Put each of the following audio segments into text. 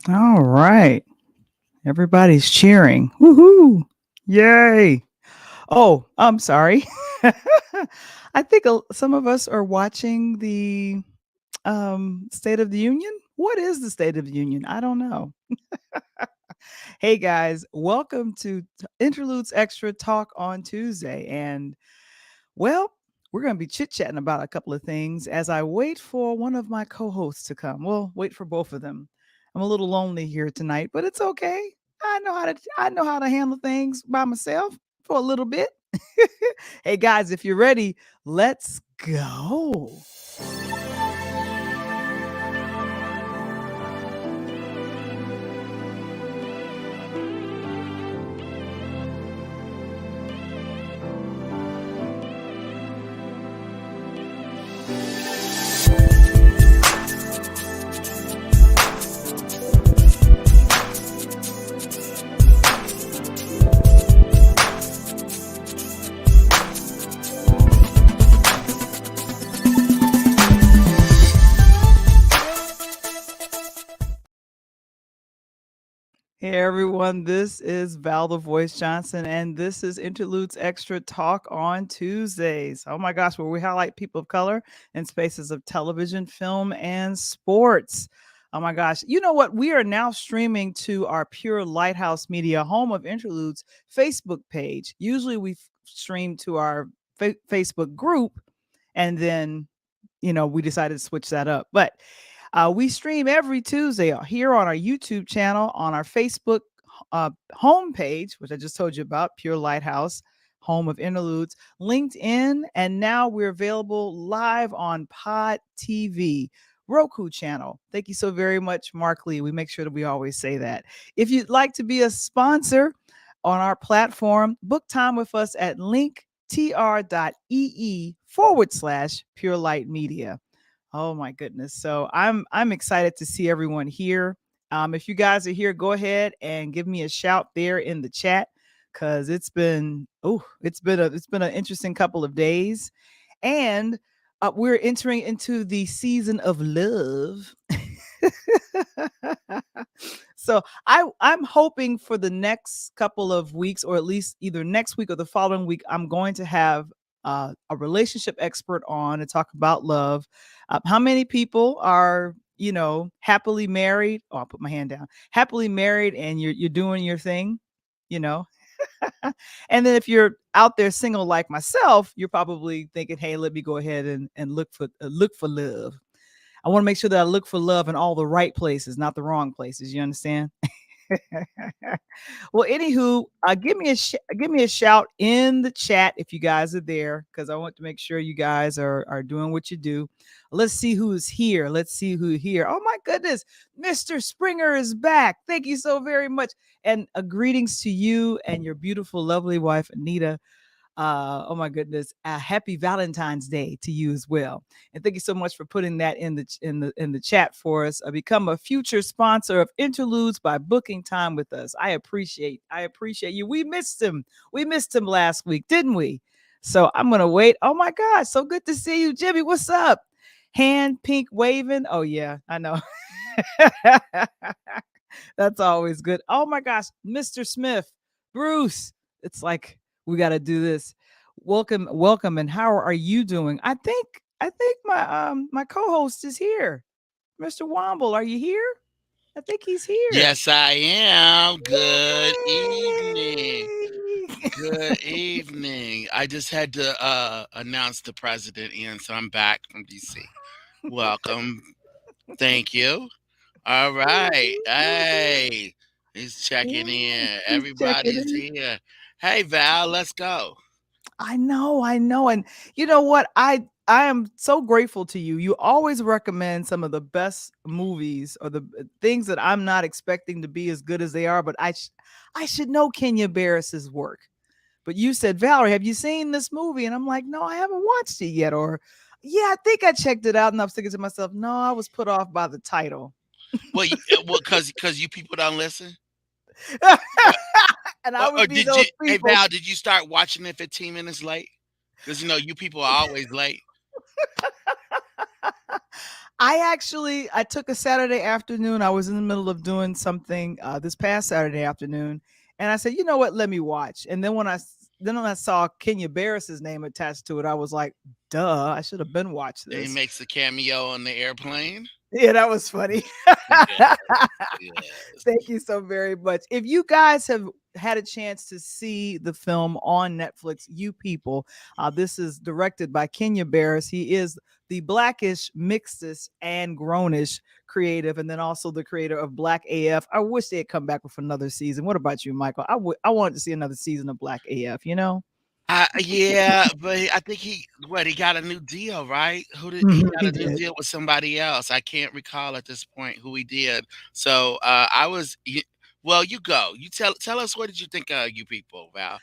All right. Everybody's cheering. Woohoo. Yay. Oh, I'm sorry. I think some of us are watching the State of the Union. What is the State of the Union? I don't know. Hey guys, welcome to Interludes Extra Talk on Tuesday. And well, we're going to be chit chatting about a couple of things as I wait for one of my co hosts to come. Well, wait for both of them. I'm a little lonely here tonight, but it's okay. I know how to handle things by myself for a little bit. Hey guys, if you're ready, let's go. Hey everyone, this is Val the Voice Johnson, and this is Interludes Extra Talk on Tuesdays. Oh my gosh, where we highlight people of color in spaces of television, film, and sports. Oh my gosh, you know what? We are now streaming to our Pure Lighthouse Media Home of Interludes Facebook page. Usually we stream to our Facebook group, and then we decided to switch that up. But we stream every Tuesday here on our YouTube channel, on our Facebook homepage, which I just told you about, Pure Lighthouse, home of interludes, LinkedIn, and now we're available live on Pod TV. Roku channel. Thank you so very much, Mark Lee. We make sure that we always say that. If you'd like to be a sponsor on our platform, book time with us at linktr.ee/Pure Light Media. Oh my goodness. So I'm excited to see everyone here. If you guys are here, go ahead and give me a shout there in the chat because it's been an interesting couple of days, and we're entering into the season of love. So I'm hoping for the next couple of weeks, or at least either next week or the following week, I'm going to have a relationship expert on to talk about love. How many people are happily married? Oh, I'll put my hand down. Happily married, and you're doing your thing, you know. And then if you're out there single like myself, you're probably thinking, "Hey, let me go ahead and look for love." I want to make sure that I look for love in all the right places, not the wrong places. You understand? Well, anywho, give me a shout in the chat if you guys are there, because I want to make sure you guys are doing what you do. Let's see who's here. Let's see who here. Oh my goodness, Mr. Springer is back. Thank you so very much, and greetings to you and your beautiful, lovely wife Anita. Oh my goodness, happy Valentine's Day to you as well, and thank you so much for putting that in the chat for us. Become a future sponsor of Interludes by booking time with us. I appreciate you. We missed him last week, didn't we? So I'm gonna wait. Oh my gosh, so good to see you, Jimmy. What's up? Hand pink waving. Oh yeah, I know. That's always good. Oh my gosh, Mr. Smith, Bruce. It's like we got to do this. Welcome, welcome, and how are you doing? I think my co-host is here, Mr. Wamble. Are you here? I think he's here. Yes, I am. Good evening. Yay! Good evening. I just had to announce the president in, so I'm back from DC. Welcome. Thank you. All right. Hey, he's checking in. He's checking Everybody's in. here. Hey, Val, let's go. I know. And you know what? I am so grateful to you. You always recommend some of the best movies or the things that I'm not expecting to be as good as they are, but I should know Kenya Barris's work. But you said, "Valerie, have you seen this movie?" And I'm like, "No, I haven't watched it yet." Or, "Yeah, I think I checked it out." And I was thinking to myself, "No, I was put off by the title." Cause you people don't listen. Or, And I or would be did you? those Hey, people. Val, did you start watching it 15 minutes late? Because you people are always late. I took a Saturday afternoon. I was in the middle of doing something this past Saturday afternoon, and I said, you know what, let me watch. And then then when I saw Kenya Barris's name attached to it, I was like, duh, I should have been watched And he this. makes a cameo on the airplane. Yeah, that was funny. Yeah, yes. Thank you so very much. If you guys have had a chance to see the film on Netflix, You People, this is directed by Kenya Barris. He is the Blackish, Mixedest, and Grownish creative, and then also the creator of Black AF. I wish they had come back with another season. What about you, Michael? I wanted to see another season of Black AF, you know? Yeah, but I think he got a new deal, right? Who did he Mhm, got he a new did. deal with somebody else? I can't recall at this point who he did. So I was, well, you go. You tell us what did you think of You People, Val?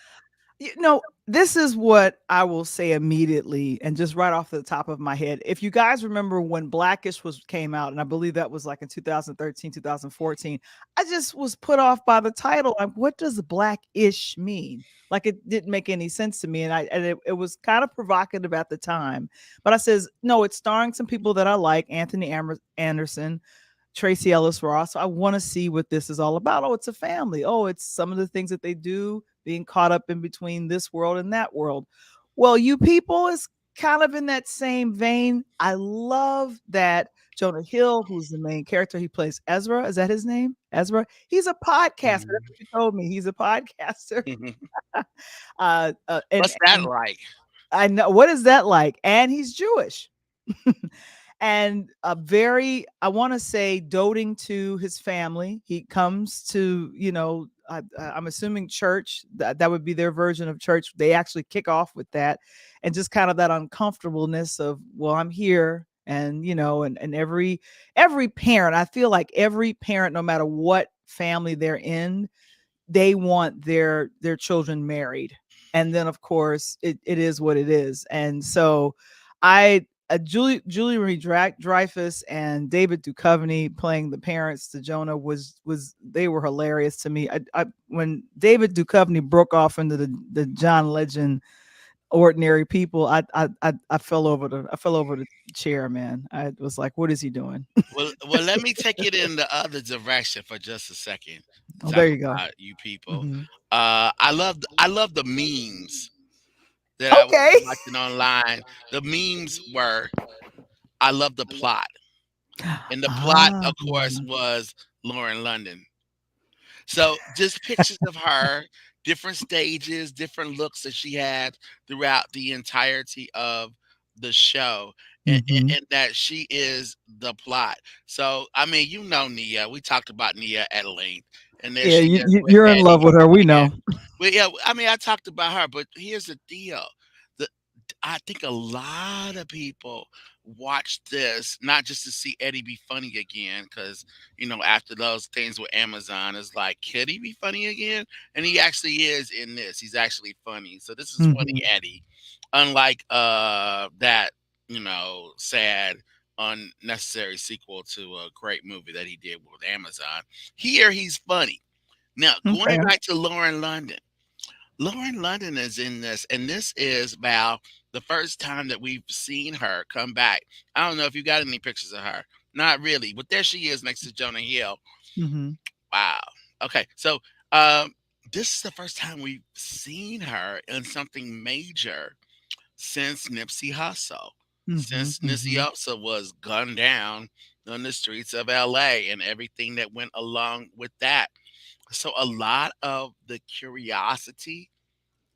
You know, this is what I will say immediately and just right off the top of my head. If you guys remember when Blackish was came out, and I believe that was like in 2013, 2014, I just was put off by the title. Like, what does blackish mean? Like it didn't make any sense to me. And it was kind of provocative at the time. But I says, no, it's starring some people that I like, Anderson, Tracy Ellis Ross. So I want to see what this is all about. Oh, it's a family. Oh, it's some of the things that they do, being caught up in between this world and that world. Well, You People is kind of in that same vein. I love that Jonah Hill, who's the main character, he plays Ezra. Is that his name? Ezra. He's a podcaster. That's Mhm. what you told me. He's a podcaster. uh, uh, and What's that and like? I know what is that like? And he's Jewish. And a very, I want to say, doting to his family. He comes to, I'm assuming church. That would be their version of church. They actually kick off with that, and just kind of that uncomfortableness of, well, I'm here, and and every parent. I feel like every parent, no matter what family they're in, they want their children married, and then of course it is what it is. And so I Julie Marie Dreyfus and David Duchovny playing the parents to Jonah was they were hilarious to me. I when David Duchovny broke off into the John Legend ordinary people, I fell over the chair, man. I was like, what is he doing? Well, let me take it in the other direction for just a second to Oh, talk there you go. about You People. Hmm. I love the memes that I was Okay. watching online. The memes were, I love the plot. And the plot, Ah. of course, was Lauren London. So just pictures of her, different stages, different looks that she had throughout the entirety of the show, Mhm. and that she is the plot. So I mean, Nia. We talked about Nia at length, and there Yeah, she is with you're in love Eddie. with her, we Yeah, know. but yeah, I mean, I talked about her, but here's the deal: the I think a lot of people watch this not just to see Eddie be funny again, because after those things with Amazon, it's like, could he be funny again? And he actually is in this. He's actually funny. So this is funny Mhm. Eddie. Unlike that, sad, unnecessary sequel to a great movie that he did with Amazon. Here he's funny. Now, going Okay. back to Lauren London. Lauren London is in this, and this is about the first time that we've seen her come back. I don't know if you got any pictures of her. Not really, but there she is next to Jonah Hill. Mhm. Wow. Okay, so um, this is the first time we've seen her in something major since Nipsey Hussle. Mhm. Since Nipsey Mhm. Hussle was gunned down on the streets of LA and everything that went along with that. So a lot of the curiosity,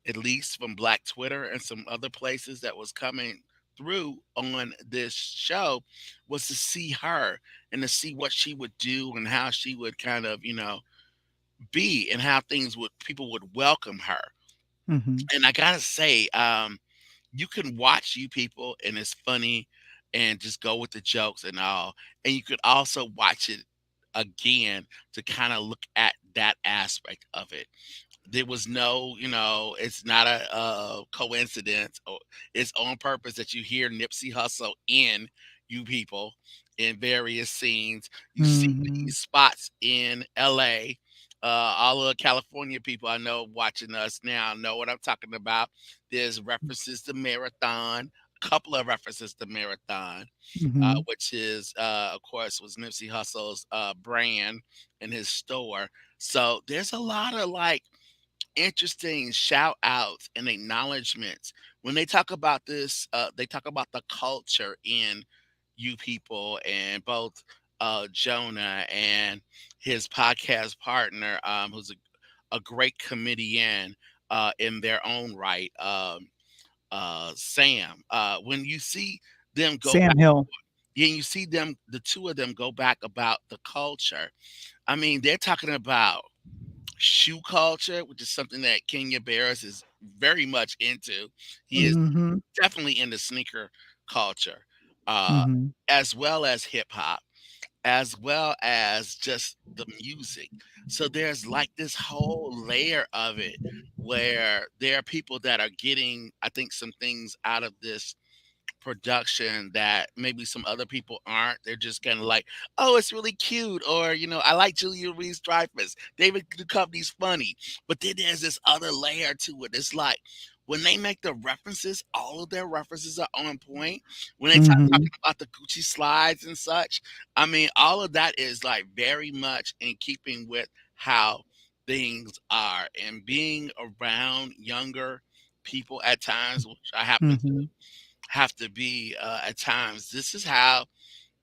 at least from Black Twitter and some other places that was coming through on this show, was to see her and to see what she would do and how she would kind of, be, and how things would people would welcome her. Mhm. And I gotta say, you can watch You People and it's funny and just go with the jokes and all. And you could also watch it again to kind of look at that aspect of it. There was no, it's not a coincidence, or it's on purpose that you hear Nipsey Hussle in You People in various scenes. You see Mhm. these spots in LA. All of the California people I know watching us now know what I'm talking about. There's references to Marathon, couple of references to Marathon, Mhm. which is, of course, was Nipsey Hussle's brand in his store. So there's a lot of like interesting shout outs and acknowledgments when they talk about this. They talk about the culture in you people, and both Jonah and his podcast partner, who's a great comedian in their own right, Sam. When you see them go back, Sam Hill. yeah, you see them, the two of them go back about the culture. I mean, they're talking about shoe culture, which is something that Kenya Barris is very much into. He is Mhm. definitely into sneaker culture, uh, Mhm. as well as hip hop, as well as just the music. So there's like this whole layer of it where there are people that are getting, I think, some things out of this production that maybe some other people aren't. They're just kind of like, oh, it's really cute, or I like Julia Louise Dreyfus. David Duchovny's funny, but then there's this other layer to it. It's like when they make the references, all of their references are on point. When they start Mhm. talking about the Gucci slides and such, I mean, all of that is like very much in keeping with how things are, and being around younger people at times, which I happen to Mhm. have to be at times. This is how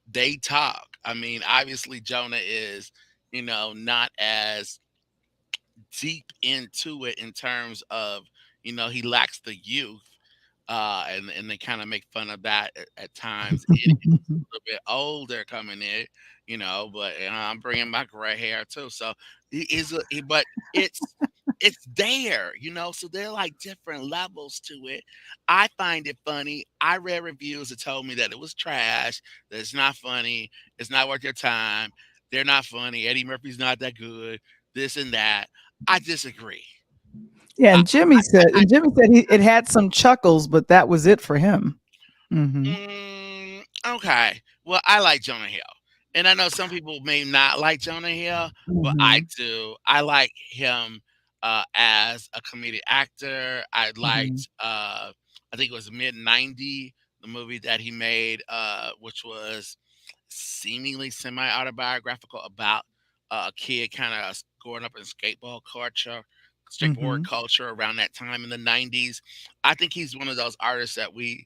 they talk. I mean, obviously Jonah is, not as deep into it in terms of, he lacks the youth. And they kind of make fun of that at times. It is a little bit older coming in, but I'm bringing my gray hair too. So he is, but it's there, So there are like different levels to it. I find it funny. I read reviews that told me that it was trash, that it's not funny, it's not worth your time. They're not funny. Eddie Murphy's not that good. This and that. I disagree. Yeah, I, And Jimmy said it had some chuckles, but that was it for him. Mhm. Okay. Well, I like Jonah Hill. And I know some people may not like Jonah Hill, but I Mhm. do. I like him as a comedic actor. I Mhm. liked I think it was mid 90, the movie that he made, which was seemingly semi autobiographical about a kid kind of growing up in skateboard Mhm. culture around that time in the 90s. I think he's one of those artists that we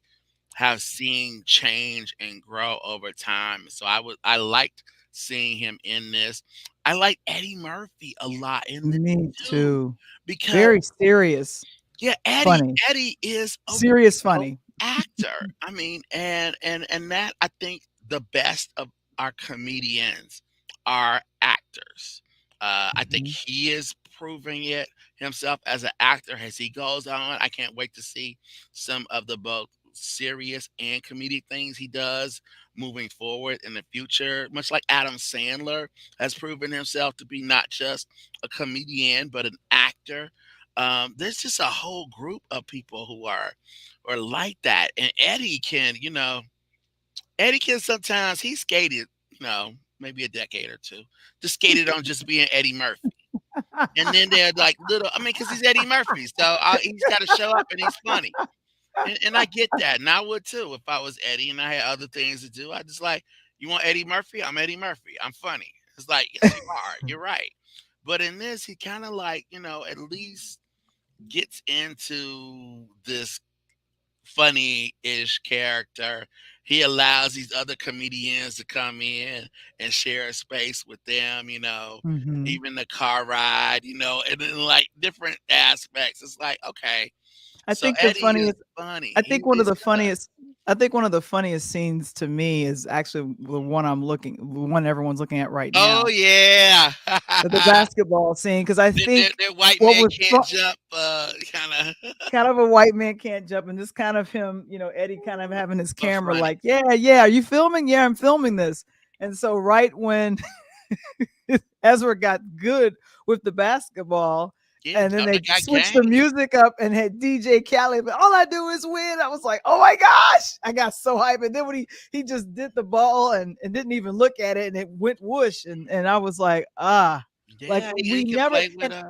have seen change and grow over time. So I liked seeing him in this. I like Eddie Murphy a lot in this Me too, too. because Very serious, yeah, funny. Eddie is a Serious real funny. actor. I mean, and that, I think, the best of our comedians are actors. I think Mhm. he is proving it himself as an actor as he goes on. I can't wait to see some of the both serious and comedic things he does moving forward in the future. Much like Adam Sandler has proven himself to be not just a comedian but an actor. There's just a whole group of people who are like that, and Eddie can sometimes, he skated, maybe a decade or two, just skated on just being Eddie Murphy. And then they're like little, I mean, because he's Eddie Murphy, so he's got to show up and he's funny. And I get that, and I would too if I was Eddie and I had other things to do. I just like, you want Eddie Murphy? I'm Eddie Murphy. I'm funny. It's like, yes, you are. You're right. But in this, he kind of like, at least gets into this funny-ish character. He allows these other comedians to come in and share a space with them, Mhm. even the car ride, and then like different aspects. It's like, okay, I so think the Eddie is funniest funny. I He think one of is the good. funniest I think one of the funniest scenes to me is actually the one everyone's looking at right Oh now, yeah. the basketball scene, because I think That white what man was can't jump, kind of. kind of a white man can't jump, and this kind of him, Eddie kind of having his But camera funny. like, yeah, yeah, are you filming? Yeah, I'm filming this. And so right when Ezra got good with the basketball, Yeah, and then Jonah they got switched game. the music up and had DJ Khaled, but all I do is win. I was like, oh my gosh, I got so hyped. And then when he just did the ball and didn't even look at it, and it went whoosh, and I was like, ah, Like Yeah, he we can never play with and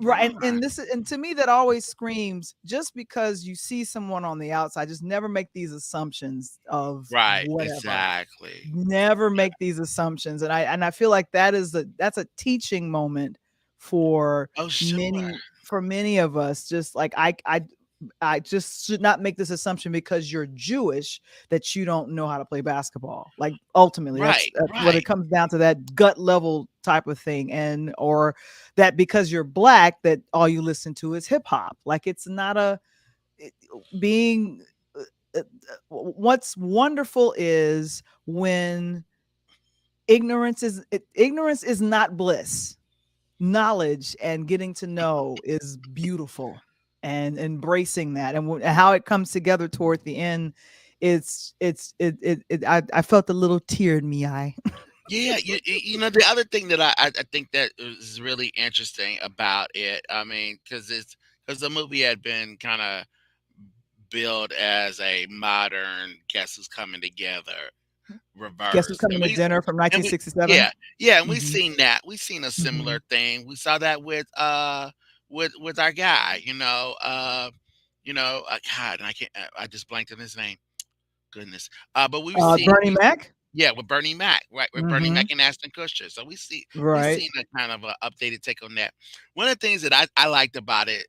right, LeBron. and to me that always screams, just because you see someone on the outside, just never make these assumptions of Right, whatever. exactly. Never Yeah. make these assumptions, and I feel like that's a teaching moment for Oh, sure. many of us. Just like I just should not make this assumption because you're Jewish that you don't know how to play basketball. Like ultimately, Right, that's what it right. comes down to, that gut level type of thing, and or that because you're black that all you listen to is hip hop. Like it's not a it- being. What's wonderful is when ignorance is not bliss. Knowledge and getting to know is beautiful, and embracing that, and how it comes together toward the end. I felt a little tear in me eye. Yeah, the other thing that I think that is really interesting about it, I mean, because the movie had been kinda billed as a modern Guess Who's Coming Together Guess Who's reverse, Coming to Dinner from and we 1967. yeah, yeah, and we've Mhm. seen that. We've seen a Mhm. similar thing. We saw that with our guy, God, and I can't I just blanked on his name. Goodness. But we've seen Bernie we Mac. yeah, with Bernie Mac, right? With Bernie Mac Mhm. and Ashton Kutcher. So we've Right. seen a kind of a updated take on that. One of the things that I liked about it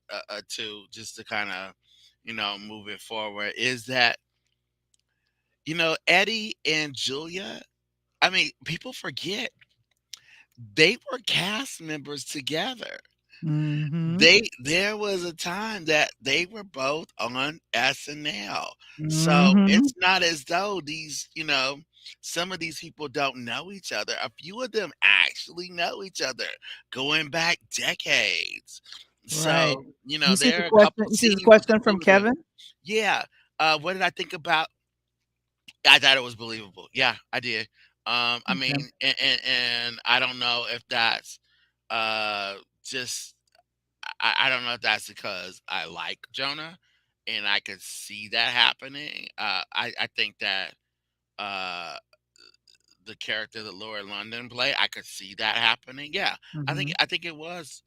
too, just to kind of move it forward, is that Eddie and Julia. I mean, people forget they were cast members together. Mhm. There was a time that they were both on SNL. So Mhm. it's not as though some of these people don't know each other. A few of them actually know each other going back decades. Right. So, You see the there are a couple question you see the scenes with the question two from of them. Kevin? Yeah. What did I think about? I thought it was believable. Yeah, I did. I Okay. mean, and I don't know if that's uh just I don't know if that's because I like Jonah and I could see that happening. I think that uh, the character that Laura London played, I could see that happening. Yeah, Mhm. I think it was.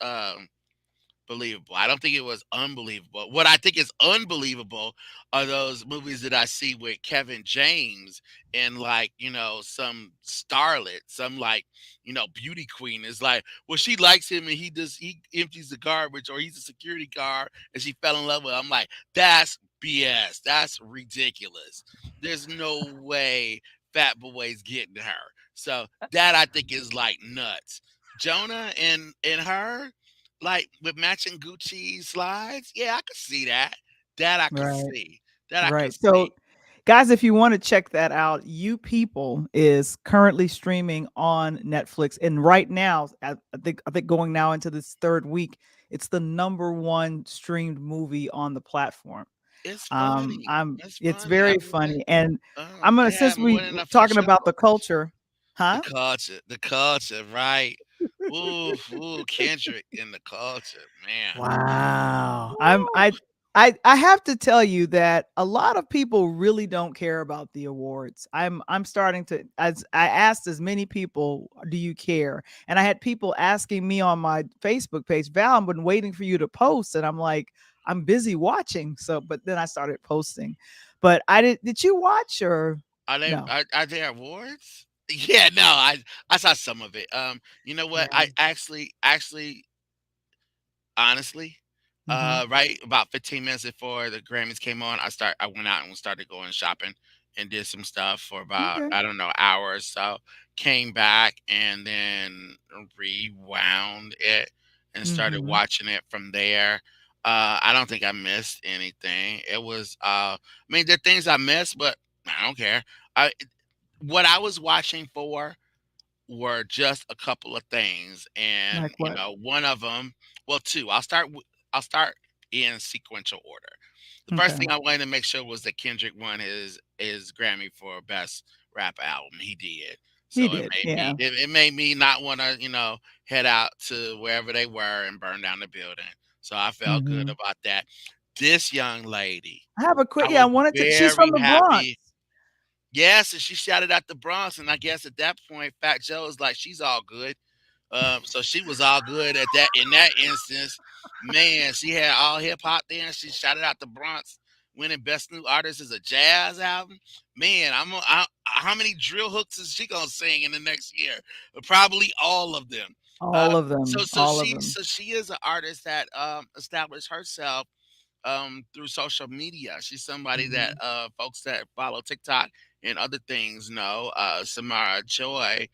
Believable. I don't think it was unbelievable. What I think is unbelievable are those movies that I see with Kevin James and like, some starlet, some like, beauty queen is like, well, she likes him and he empties the garbage or he's a security guard and she fell in love with him. I'm like, that's BS. That's ridiculous. There's no way Fat Boy's getting her. So that I think is like nuts. Jonah and her, like, with matching Gucci slides? Yeah, I could see that. That I could Right. see. That I could Right. see. So, guys, if you want to check that out, You People is currently streaming on Netflix, and right now, I think going now into this third week, it's the number one streamed movie on the platform. It's funny. I'm It's It's funny. I very wouldn't funny, and I'm gonna, they since have more we than enough talking shows. about the culture, The huh? culture. The culture, right. Ooh, Kendrick in the culture, man. Wow. Woo. I have to tell you that a lot of people really don't care about the awards. I'm starting to, as I asked as many people, do you care? And I had people asking me on my Facebook page, Val, I've been waiting for you to post. And I'm like, I'm busy watching. So, but then I started posting. But did you watch or no? Are there awards? Yeah, no, I saw some of it. You know what? Yeah. I actually honestly, Hmm. right about 15 minutes before the Grammys came on, I went out and started going shopping and did some stuff for about, Okay. I don't know, hour or so. Came back and then rewound it and started Hmm. watching it from there. I don't think I missed anything. It was I mean, there are things I missed, but I don't care. I What I was watching for were just a couple of things, and Like what? one of them, well, two. I'll start in sequential order. The first Okay. thing I wanted to make sure was that Kendrick won his Grammy for best rap album. He did. He So did. Yeah. it made me not want to head out to wherever they were and burn down the building. So I felt good Hmm. about that. This young lady, I have a quick, I yeah, I was wanted to, she's from very the Bronx. happy. Yes, and she shouted out the Bronx, and I guess at that point, Fat Joe was like, "She's all good." So she was all good at that. In that instance, man, she had all hip hop there. She shouted out the Bronx, winning Best New Artist as a jazz album. Man, how many drill hooks is she gonna sing in the next year? Probably all of them. Uh, All of so them, so all of she them. so she is an artist that established herself through social media. She's somebody that Mhm. folks that follow TikTok and other things know, Samara Joy,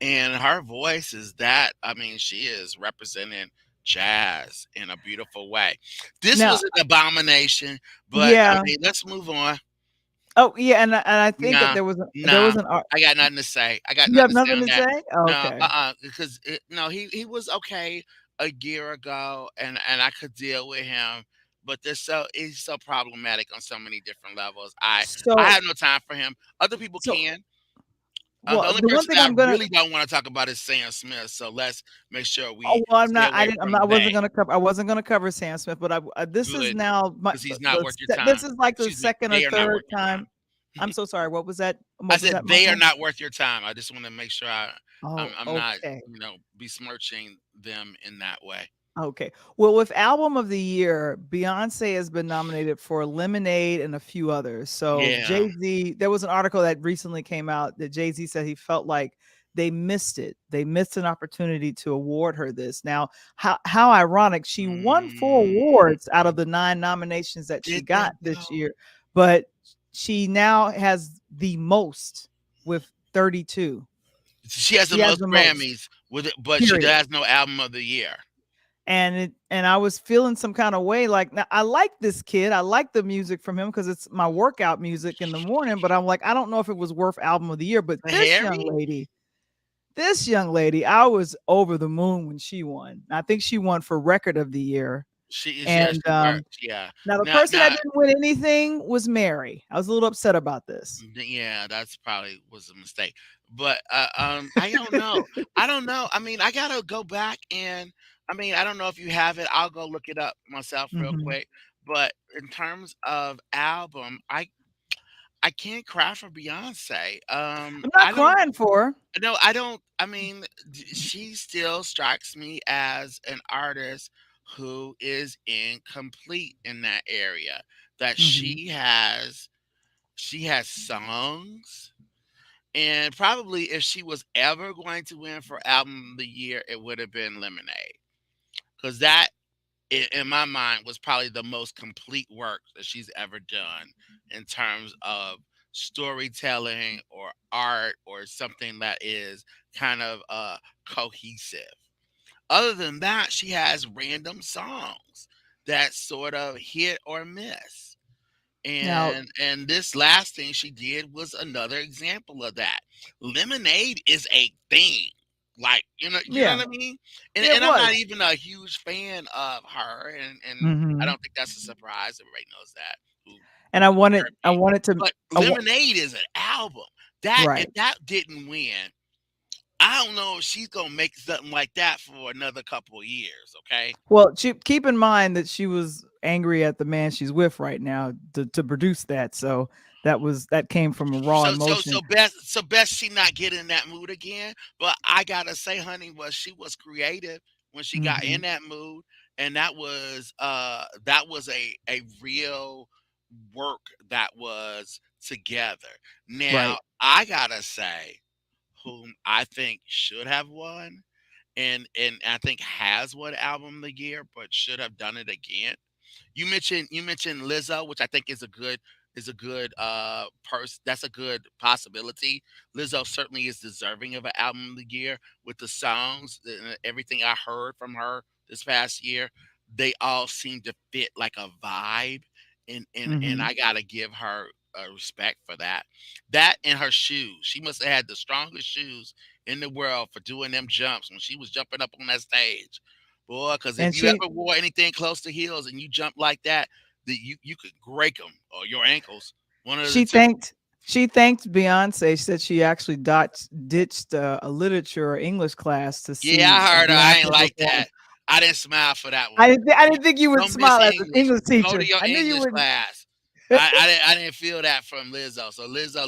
and her voice is that. I mean, she is representing jazz in a beautiful way. This Now was an abomination, but I yeah. mean, let's move on. Oh, yeah, and I think that Nah, there was nah, an art. I got nothing to say. I got You nothing have to say nothing on to that. say? No, Okay. because no, he was okay a year ago, and I could deal with him. But he's so problematic on so many different levels. I So have no time for him. Other people so can. The well, only the one person thing that I I'm gonna really don't want to talk about is Sam Smith. So let's make sure oh, we well, I'm stay not I away didn't I'm from not they. I wasn't gonna cover Sam Smith, but this is Good, now my because he's not worth your this time. is like the Excuse me, second or they are not third worth your time. time. I'm so sorry, I what was that, said they are Michael? not worth your time. I just want to make sure Oh, I'm not, okay. besmirching them in that way. Okay. Well, with album of the year, Beyonce has been nominated for Lemonade and a few others. So Yeah. Jay-Z, there was an article that recently came out that Jay-Z said he felt like they missed it. They missed an opportunity to award her this. Now, how ironic. She won four Mm, awards out of the nine nominations that she did they got this though? year, but she now has the most with 32. She has the She has most the most. Grammys with it, but she Period. has no album of the year. And I was feeling some kind of way. Like, now I like this kid, I like the music from him because it's my workout music in the morning, but I'm like, I don't know if it was worth album of the year. But The Harry? this young lady, I was over the moon when she won. I think she won for record of the year. And She works. Yeah. now the Now, person that now, didn't win anything was Mary. I was a little upset about this. yeah, that's probably was a mistake. But I don't know. I don't know. I mean, I gotta go back and I mean, I don't know if you have it. I'll go look it up myself real Mhm. quick. But in terms of album, I can't cry for Beyonce. I'm not I don't crying for her. no, I don't. I mean, she still strikes me as an artist who is incomplete in that area. That Mhm. she has songs, and probably if she was ever going to win for album of the year, it would have been Lemonade, because that in my mind was probably the most complete work that she's ever done in terms of storytelling or art or something that is kind of cohesive. Other than that, she has random songs that sort of hit or miss. Now, And this last thing she did was another example of that. Lemonade is a thing. Like, you know yeah, what I mean? And it and I'm was. not even a huge fan of her, and I Mhm. don't think that's a surprise. Everybody knows that who And her I be. wanted to But I wa Lemonade is an album. That if right. that didn't win, I don't know if she's gonna make something like that for another couple of years, okay? Well, keep in mind that she was angry at the man she's with right now to produce that. So that came from a raw So so emotion. so best she not get in that mood again. But I gotta say, honey, she was creative when she got in Mhm. that mood, and that was a real work that was together. Now Right. I gotta say, whom I think should have won, and I think has won album of the year, but should have done it again. You mentioned Lizzo, which I think is a good person. That's a good possibility. Lizzo certainly is deserving of an album of the year with the songs and everything I heard from her this past year. They all seem to fit like a vibe, and Mhm. I gotta give her respect for that. That and her shoes. She must have had the strongest shoes in the world for doing them jumps when she was jumping up on that stage. Boy, because if And you ever wore anything close to heels and you jump like that, you could break them or your ankles, one of the she two. thanked she thanked Beyonce. She said she actually ditched a literature or English class to Yeah, see I heard her. I ain't Beyonce like perform. that. I didn't smile for that one. I didn't think you would Don't miss smile as an English. English Go to teacher. your I knew you English wouldn't. class. I didn't feel that from Lizzo. So Lizzo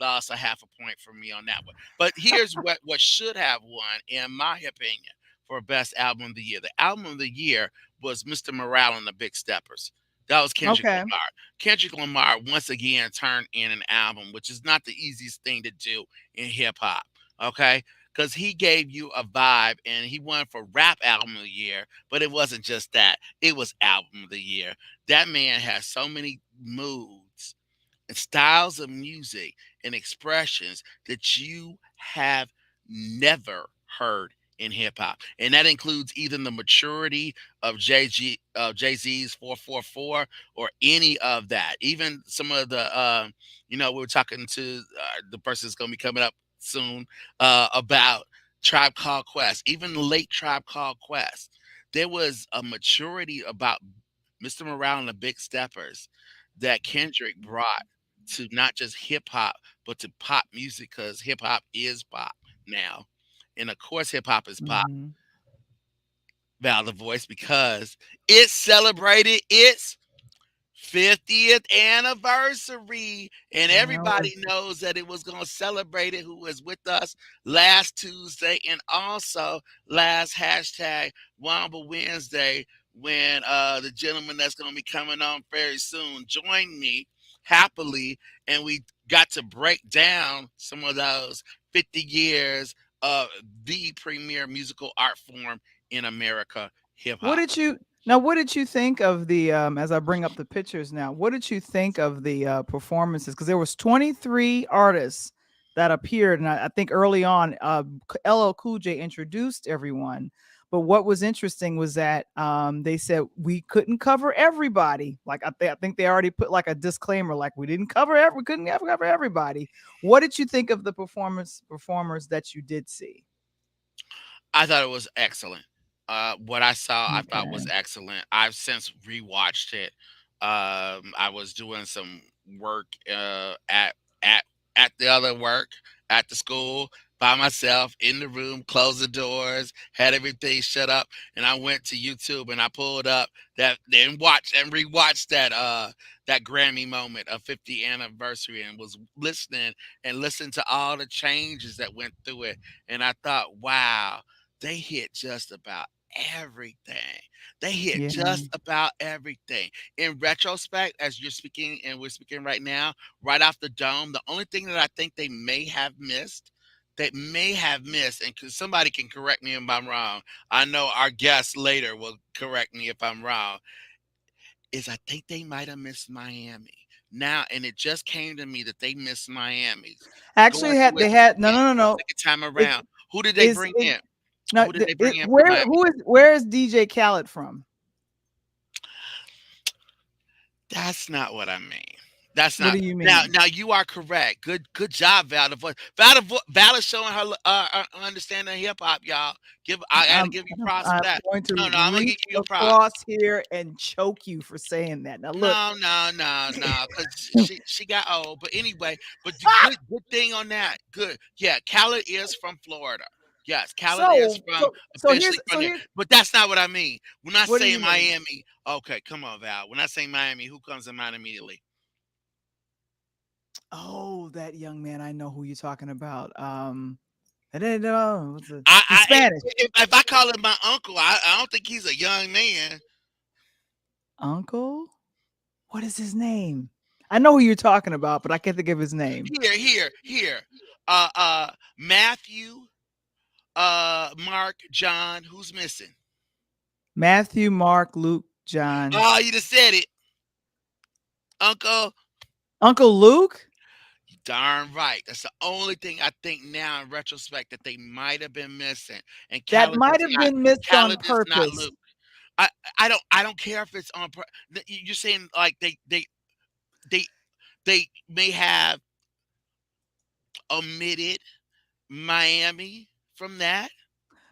lost a half a point for me on that one. But here's what should have won, in my opinion, for best album of the year. The album of the year was Mr. Morale and the Big Steppers. That was Kendrick Okay. Lamar. Kendrick Lamar once again turned in an album, which is not the easiest thing to do in hip hop. Okay, because he gave you a vibe, and he won for rap album of the year. But it wasn't just that; it was album of the year. That man has so many moods and styles of music and expressions that you have never heard in hip hop, and that includes even the maturity of Jay Z's 444 or any of that. Even some of the, we were talking to the person that's going to be coming up soon about Tribe Called Quest, even late Tribe Called Quest. There was a maturity about Mr. Morale and the Big Steppers that Kendrick brought to not just hip hop, but to pop music, because hip hop is pop now. And of course, hip hop is pop, Mhm. Val the Voice, because it celebrated its 50th anniversary, and I know everybody it. knows that it was going to celebrate it, who was with us last Tuesday and also last hashtag Wamble Wednesday, when the gentleman that's going to be coming on very soon joined me happily, and we got to break down some of those 50 years of the premier musical art form in America, hip What hop. did you now? What did you think of the? As I bring up the pictures now, what did you think of the performances? Because there was 23 artists that appeared, and I think early on, LL Cool J introduced everyone. But what was interesting was that they said we couldn't cover everybody. Like I think they already put like a disclaimer, like we couldn't ever cover everybody. What did you think of the performers that you did see? I thought it was excellent. What I saw, I thought was Okay. excellent. I've since rewatched it. I was doing some work at at the other work at the school by myself in the room, closed the doors, had everything shut up, and I went to YouTube and I pulled up that and watched and rewatched that Grammy moment of 50th anniversary, and was listening and listened to all the changes that went through it, and I thought, wow, they hit just about everything. They hit Yeah. just about everything. In retrospect, as you're speaking and we're speaking right now, right off the dome, the only thing that I think they may have missed, and somebody can correct me if I'm wrong. I know our guest later will correct me if I'm wrong. Is I think they might have missed Miami. Now, and it just came to me that they missed Miami's. Actually, Going through it they had no, no, no, the no. second time It around. Who did they is bring it in? no. Who did they bring It in for where Miami? where is DJ Khaled from? That's not what I mean. That's What not do you now. mean? Now you are correct. Good job, Val. Val is showing her understanding of hip hop, y'all. I got to I'm give you props for I'm that. going to No, I'm gonna give reach you a prop. across here and choke you for saying that. Now look. No, because she got old. But anyway, but the good thing on that. Good, yeah. Khaled is from Florida. Yes, Khaled is so from so so here's officially from there. But that's not what I mean. When I what do say you mean? Miami, okay, come on, Val. When I say Miami, who comes to mind immediately? Oh, that young man. I know who you're talking about. I didn't know. He's I Spanish. if I call him my uncle, I don't think he's a young man. Uncle? What is his name? I know who you're talking about, but I can't think of his name. Here. Matthew, Mark, John. Who's missing? Matthew, Mark, Luke, John. Oh, you just said it, Uncle. Uncle Luke? You darn right. That's the only thing I think now in retrospect that they might have been missing. And That might have been missed on Khaled is not purpose. Luke. I I don't care if it's on. You're saying like they they may have omitted Miami from that.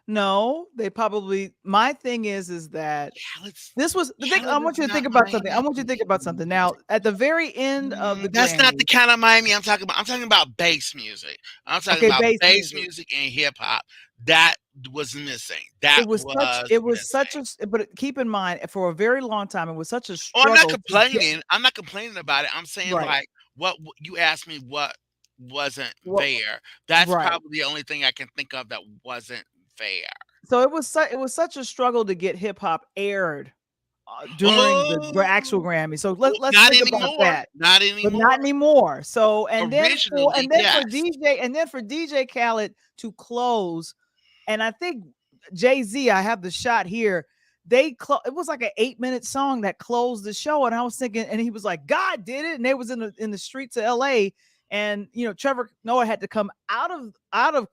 No, they probably my thing is that Khaled's this was the thing. I Khaled is want you to not think about something. I Miami. want you to think about something. Now, at the very end of the That's not the Grammys, kind of Miami I'm talking about. I'm talking about bass music. I'm talking okay, about bass bass music. music and hip hop. That was missing. That was It was such missing. a but keep in mind for a very long time it was such a Oh, I'm not struggle to get complaining. I'm not complaining about it. I'm saying right. like what you asked me what wasn't Well, fair. That's right. probably the only thing I can think of that wasn't fair. So it was such a struggle to get hip hop aired during the actual Oh, Grammy. So well, let's not think about anymore. that. Not But not anymore. anymore. So Originally, yes. and then for DJ Khaled to close, and I think Jay-Z, I have the shot here. It was like an 8-minute song that closed the show, and I was thinking, and he was like, God did it, and they was in the streets of LA, and Trevor Noah had to come out of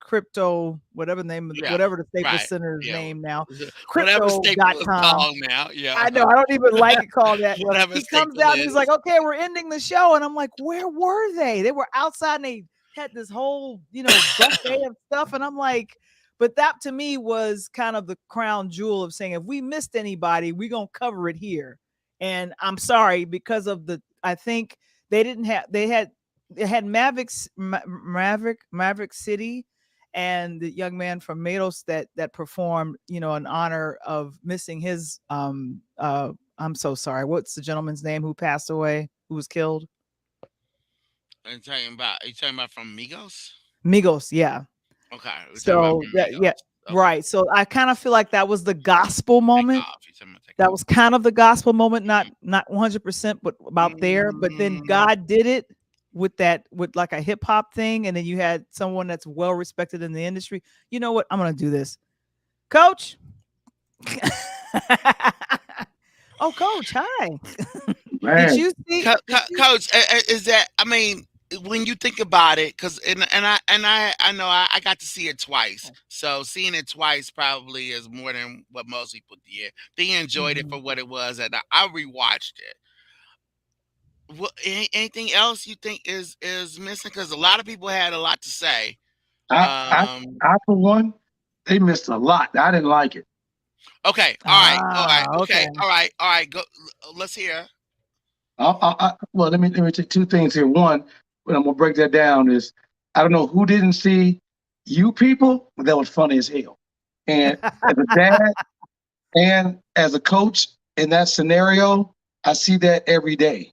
crypto, whatever name, Yeah. whatever the Staples Right. Center's Yeah. name now, Whatever staple is crypto.com. called now. Yeah. I know. I don't even like it called that. Whatever He comes staple out and he's like, is. okay, we're ending the show. And I'm like, where were they? They were outside and they had this whole, buffet of stuff. And I'm like, but that to me was kind of the crown jewel of saying, if we missed anybody, we're going to cover it here. And I'm sorry because of I think they had Maverick City and the young man from Mados that performed, in honor of missing his I'm so sorry. What's the gentleman's name who passed away, who was killed? You talking about from Migos? Migos, yeah. Okay, we're talking about So from that yeah, Migos. Okay, right. So I kind of feel like that was the gospel take moment. off. You talking about take That off? was kind of the gospel moment, not 100%, but about there. But then Mm, God did it with like a hip hop thing, and then you had someone that's well respected in the industry. You know what? I'm gonna do this, Coach. Oh, Coach, hi. Did Man, you see? Coach, is that? I mean, when you think about it, because I know I got to see it twice. So seeing it twice probably is more than what most people did. They enjoyed it Mhm. for what it was, and I rewatched it. What, anything else you think is missing? Because a lot of people had a lot to say. I, I, Um, I for one, they missed a lot. I didn't like it. okay, all right, okay, Okay. all right. Go. Let's hear. Well, let me take two things here. One, when I'm gonna break that down is, I don't know who didn't see You People, but that was funny as hell. And as a dad and as a coach in that scenario, I see that every day.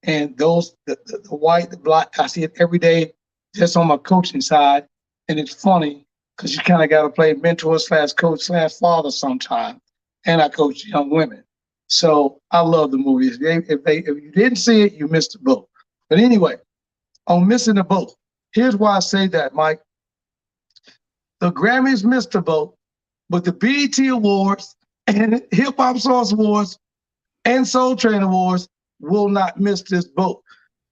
And the white, the black, I see it every day just on my coaching side. And it's funny because you kind of got to play mentor slash coach slash father sometime. And I coach young women. So I love the movie. If you didn't see it, you missed the boat. But anyway, on missing the boat, here's why I say that, Mike. The Grammys missed the boat, but the BET Awards and Hip Hop Source Awards and Soul Train Awards will not miss this boat.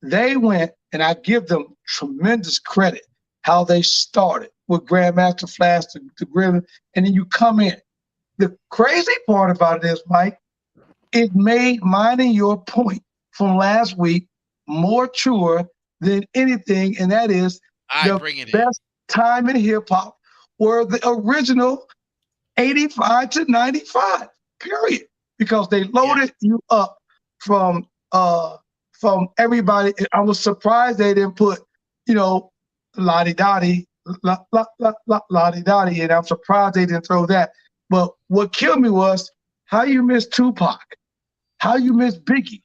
They went, and I give them tremendous credit, how they started with Grandmaster Flash, the Grammy, and then you come in. The crazy part about it is, Mike, it made mine and your point from last week more truer than anything, and that is I the bring it in. best time in hip hop were the original 85 to 95, period. Because they loaded you up from everybody. I was surprised they didn't put, Lottie Dottie, Lottie Dottie, and I'm surprised they didn't throw that. But what killed me was how you missed Tupac, how you missed Biggie,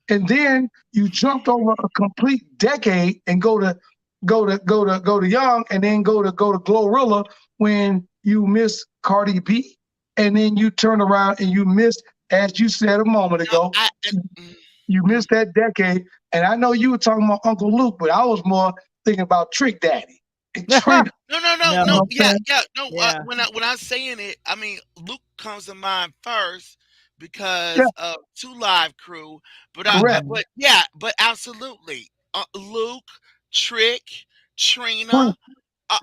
and then you jumped over a complete decade and go to Young, and then go to Glorilla when you miss Cardi B, and then you turn around and you miss, as you said a moment No, ago, mm, you mm. missed that decade. And I know you were talking about Uncle Luke, but I was more thinking about Trick Daddy and Trina. No. You know No. what I'm Yeah, saying? yeah. No. Yeah. When I'm saying it, I mean Luke comes to mind first Yeah, because of Two Live Crew. correct. But yeah, but absolutely, Luke, Trick, Right. Trina,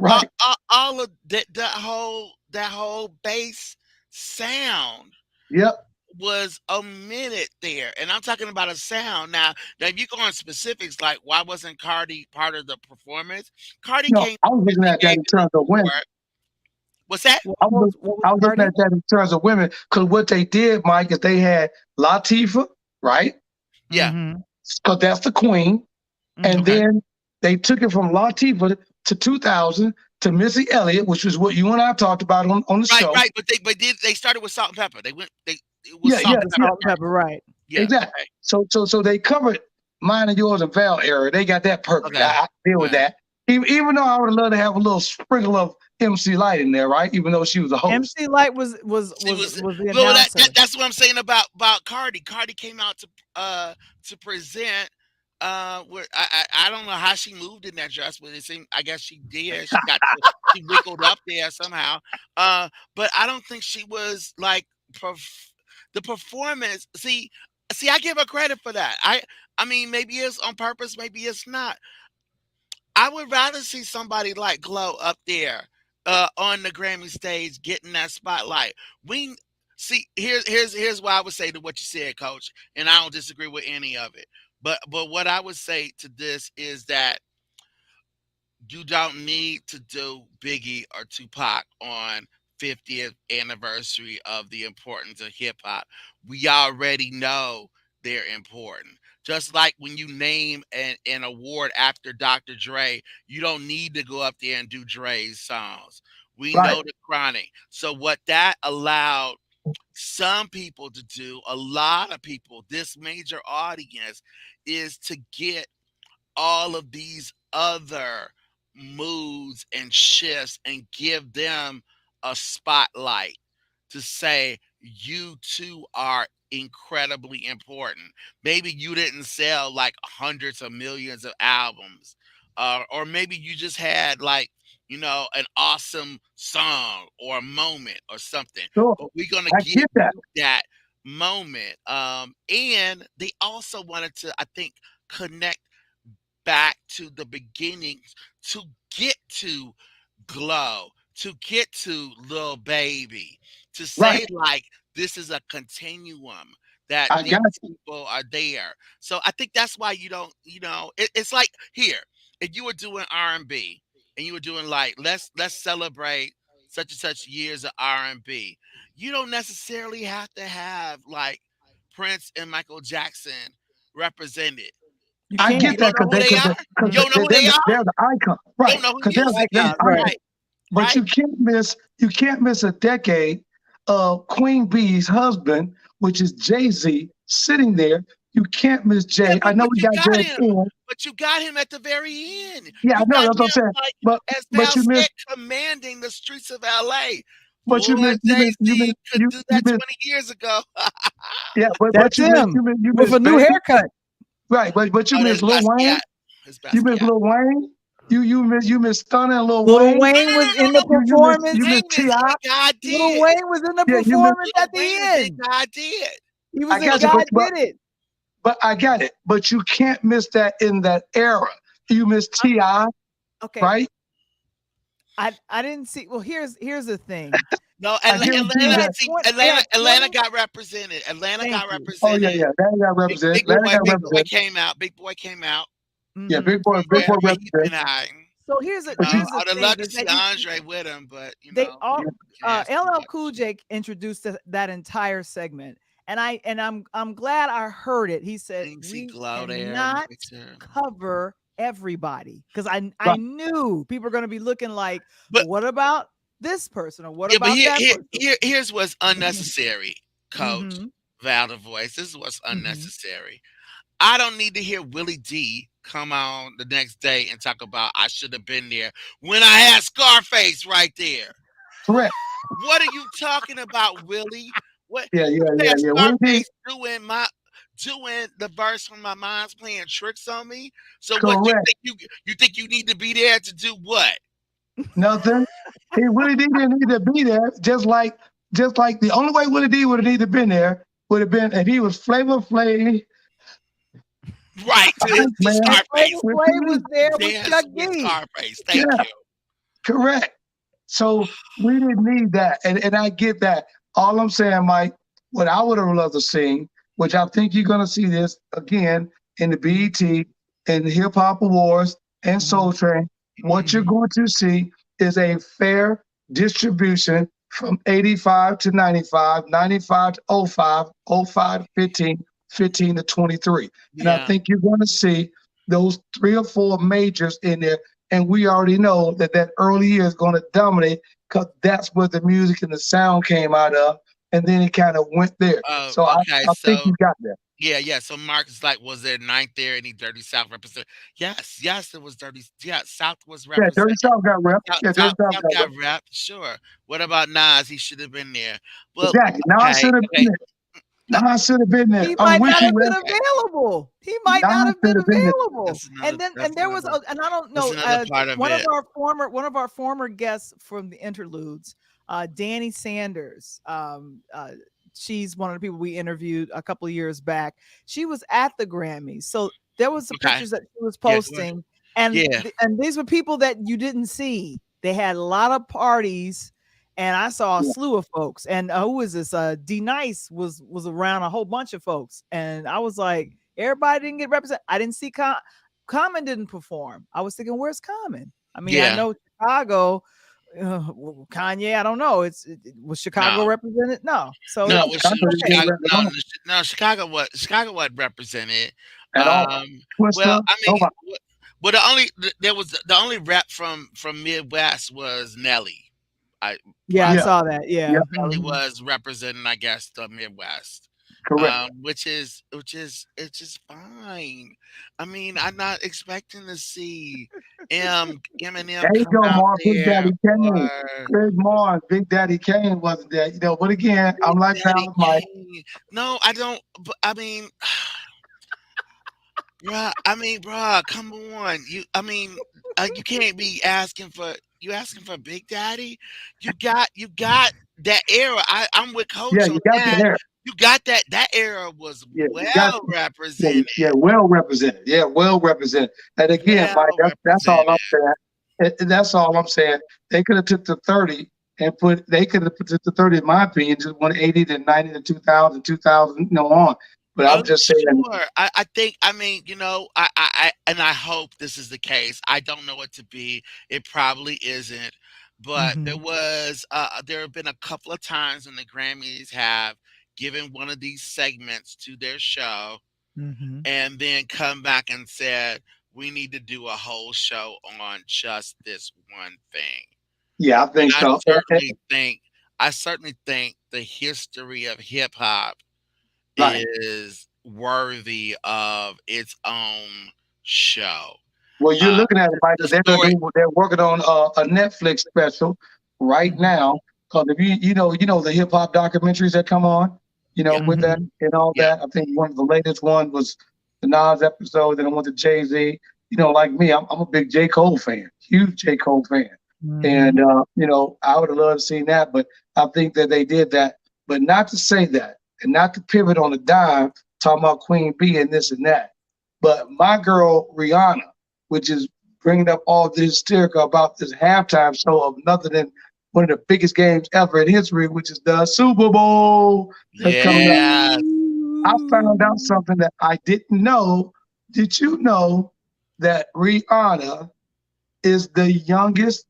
Right. all of that whole bass sound Yep. was omitted there, and I'm talking about a sound. Now, if you go on specifics, like why wasn't Cardi part of the performance? Cardi No, came I was looking and at that gave in his terms of women. support. What's that? What, I what was, was what was I was looking Cardi? at that in terms of women, because what they did, Mike, is they had Latifah, right? Yeah. Mm-hmm. Because that's the queen. And Okay. Mm-hmm. then they took it from Latifah to 2000 to Missy Elliott, which is what you and I talked about on the show. Right. But they started with Salt and Pepper. It was Yeah, Salt yeah, and Something yeah, Pepper salt and first. pepper, right? Yeah. exactly. Okay. So they covered mine and yours and Val era. They got that perfect. Okay. I deal with Right. that. Even though I would love to have a little sprinkle of MC Light in there, right? Even though she was a host. MC Light was She was the well. announcer. That's what I'm saying about Cardi. Cardi came out to present. Where I don't know how she moved in that dress, but it seemed I guess she did. She wiggled up there somehow. But I don't think she was like the performance. See, I give her credit for that. I mean, maybe it's on purpose, maybe it's not. I would rather see somebody like Glow up there on the Grammy stage getting that spotlight. We see here's why I would say to what you said, Coach, and I don't disagree with any of it. But what I would say to this is that you don't need to do Biggie or Tupac on 50th anniversary of the importance of hip hop. We already know they're important. Just like when you name an award after Dr. Dre, you don't need to go up there and do Dre's songs. We Right. know the chronic. So what that allowed some people to do, a lot of people, this major audience, is to get all of these other moods and shifts and give them a spotlight to say you too are incredibly important. Maybe you didn't sell like hundreds of millions of albums, or maybe you just had like an awesome song or a moment or something. Sure. But we're gonna I give get that. you that moment. And they also wanted to, I think, connect back to the beginnings to get to Glow, to get to Lil Baby, to say Right. like this is a continuum that I these got you. people are there. So I think that's why you don't, it's like here, if you were doing R&B and you were doing like let's celebrate such and such years of R&B, you don't necessarily have to have like Prince and Michael Jackson represented. You I can't. get You don't that know who they are? because You don't know who they are? they're the icon. You Right. don't know who Because they're music the is. Icons, right. icon. Right. But Right. you can't miss a decade of Queen Bee's husband, which is Jay-Z, sitting there. You can't miss Yeah, Jay. I but know we you got got Jay him. in. But you got him at the very end. Yeah, I You know got that's what I'm him saying. like, But as but Val you said, miss commanding the streets of LA. but you Boy, miss you miss you miss Jay-Z could do you that miss 20 years ago. yeah, That's him you with miss a new Baby. haircut. Right, but you Oh, miss that's Lil Wayne. Basquiat. That's You miss Basquiat. Lil Wayne. You miss Stunner and Lil Lil Wayne. Wayne was in the You performance. miss Famous. T.I. God Lil did. Wayne was in the Yeah, you miss performance Lil at the Wayne was in end. God did. He I was in got you, God Did It. but I got it. But you can't miss that in that era. You miss T.I., Okay, right? I didn't see. Well, here's the thing. No, I guarantee They you Atlanta, had that. see, 20. They Atlanta, had Atlanta 20. got represented. Atlanta Thank got you. Oh yeah, represented. yeah. That got Big, represented. Big That Boy, got Big Boy represented. came out. Big Boy came out Yeah, Hmm from Big Boy wherever he's been represented. hiding. So But you, here's the I'd have thing loved to is see that Andre with him, but they all yeah, can't ask too LL much. Cool J introduced that entire segment, and I'm glad I heard it. He said You can see we Glow there in the cannot picture. cover everybody because I right. knew people are going to be looking like, But what about this person or what yeah, but about that person? here's what's unnecessary, Coach Mm-hmm. Val the Voice. This is what's Mm-hmm. unnecessary. I don't need to hear Willie D come on the next day and talk about I should have been there when I had Scarface right there. Correct. What are you talking about, Willie? What Yeah, you yeah, yeah, had yeah. Willie D, Scarface doing the verse from my mind's playing tricks on me? So what correct. you think you need to be there to do what? Nothing. He Willie D didn't need to be there. Just like the only way Willie D would have needed to been there would have been if he was Flavor Flav, Right, to man, And Flavor Scarface. with Flav was P. there with Dance Chuck with D. Scarface. Yeah, Thank you. correct. So we didn't need that, and I get that. All I'm saying, Mike, what I would have loved to see, which I think you're gonna see this again in the BET and the Hip Hop Awards and Soul Train. What you're Mhm. going to see is a fair distribution from 85 to 95, 95 to 05, 05 to 15, 15 to 23. And I Yeah. think you're going to see those 3 or 4 majors in there. And we already know that that early year is going to dominate because that's where the music and the sound came out of. And then it kind of went there. Oh, So I, okay. I think So you got that. yeah. So Mark is like, was there ninth there? Any Dirty South represent? Yes, it was Dirty. Yeah, South was Yeah, Dirty represented. South got rep. South, Yeah, Dirty South, South South got got rep. rep. Sure. What about Nas? He should have been there. Well, Exactly. Nas okay, should have been okay. there. Uh, Nas should have been there. He I'm might with not you, have Wes. been okay. available. He might not Nas have should been have been there. available. And then That's and there was another and I don't that's know another part of it. one of our former guests from the interludes, Danny Sanders. She's one of the people we interviewed a couple of years back. She was at the Grammys, so there was the Okay. pictures that she was Yeah. Go ahead. posting, and Yeah. and these were people that you didn't see. They had a lot of parties, and I saw a Yeah, slew of folks. And who was this? D Nice was around a whole bunch of folks, and I was like, everybody didn't get represented. I didn't see Common didn't perform. I was thinking, where's Common? I mean, I Yeah. know Chicago. Kanye, I don't know. Was Chicago No. represented? No. So No, no, it was Chicago didn't get okay. Chicago. rep at No, all. no, Chicago wasn't represented. At all. Well, Twister, I mean, nobody. well, there was the only rep from Midwest was Nelly. I Yeah, I Yeah, saw that. yeah, Yeah. Nelly Mhm. was representing, I guess, the Midwest, correct. which is it's just fine. I mean, I'm not expecting to see Eminem There you come go, out Mark. Big there Daddy Kane. or Good morning. Big Daddy Kane wasn't there. But again, I'm Big like Daddy Pal Mike. Kane. No, I don't. I mean, bruh, come on. You can't be asking for you asking for Big Daddy. You got that era. I'm with Yeah, Coach on you got the that. hair. You got that. That era was Yeah, you got well yeah, represented. yeah, well represented. Yeah, well represented. And again, Mike, Well that's all I'm represented. saying. That's all I'm saying. They could have took the 30 and they could have put the 30, in my opinion, just 180 to 90 to 2000, 2000, on. But Oh, I'm just saying, sure. I think. I mean, and I hope this is the case. I don't know it to be. It probably isn't. But Mhm. there have been a couple of times when the Grammys have given one of these segments to their show Mhm. and then come back and said, we need to do a whole show on just this one thing. yeah, I And think so. I certainly think the history of hip hop Right. is worthy of its own show. Well, you're Uh, looking at it, Mike, the because story, they're working on a Netflix special right Mhm. now. Because if you know the hip hop documentaries that come on, yeah, with that Mhm. and all yeah, that. I think one of the latest one was the Nas episode. Then I went to Jay Z. Like me, I'm a big J Cole fan, huge J Cole fan, and Mhm. I would have loved to see that, but I think that they did that, but not to say that and not to pivot on a dime, talking about Queen B and this and that. But my girl Rihanna, which is bringing up all this hysterical about this halftime show of nothing than one of the biggest games ever in history, which is the Super Bowl that's coming up. yes, I found out Ooh. something that I didn't know. Did you know that Rihanna is the youngest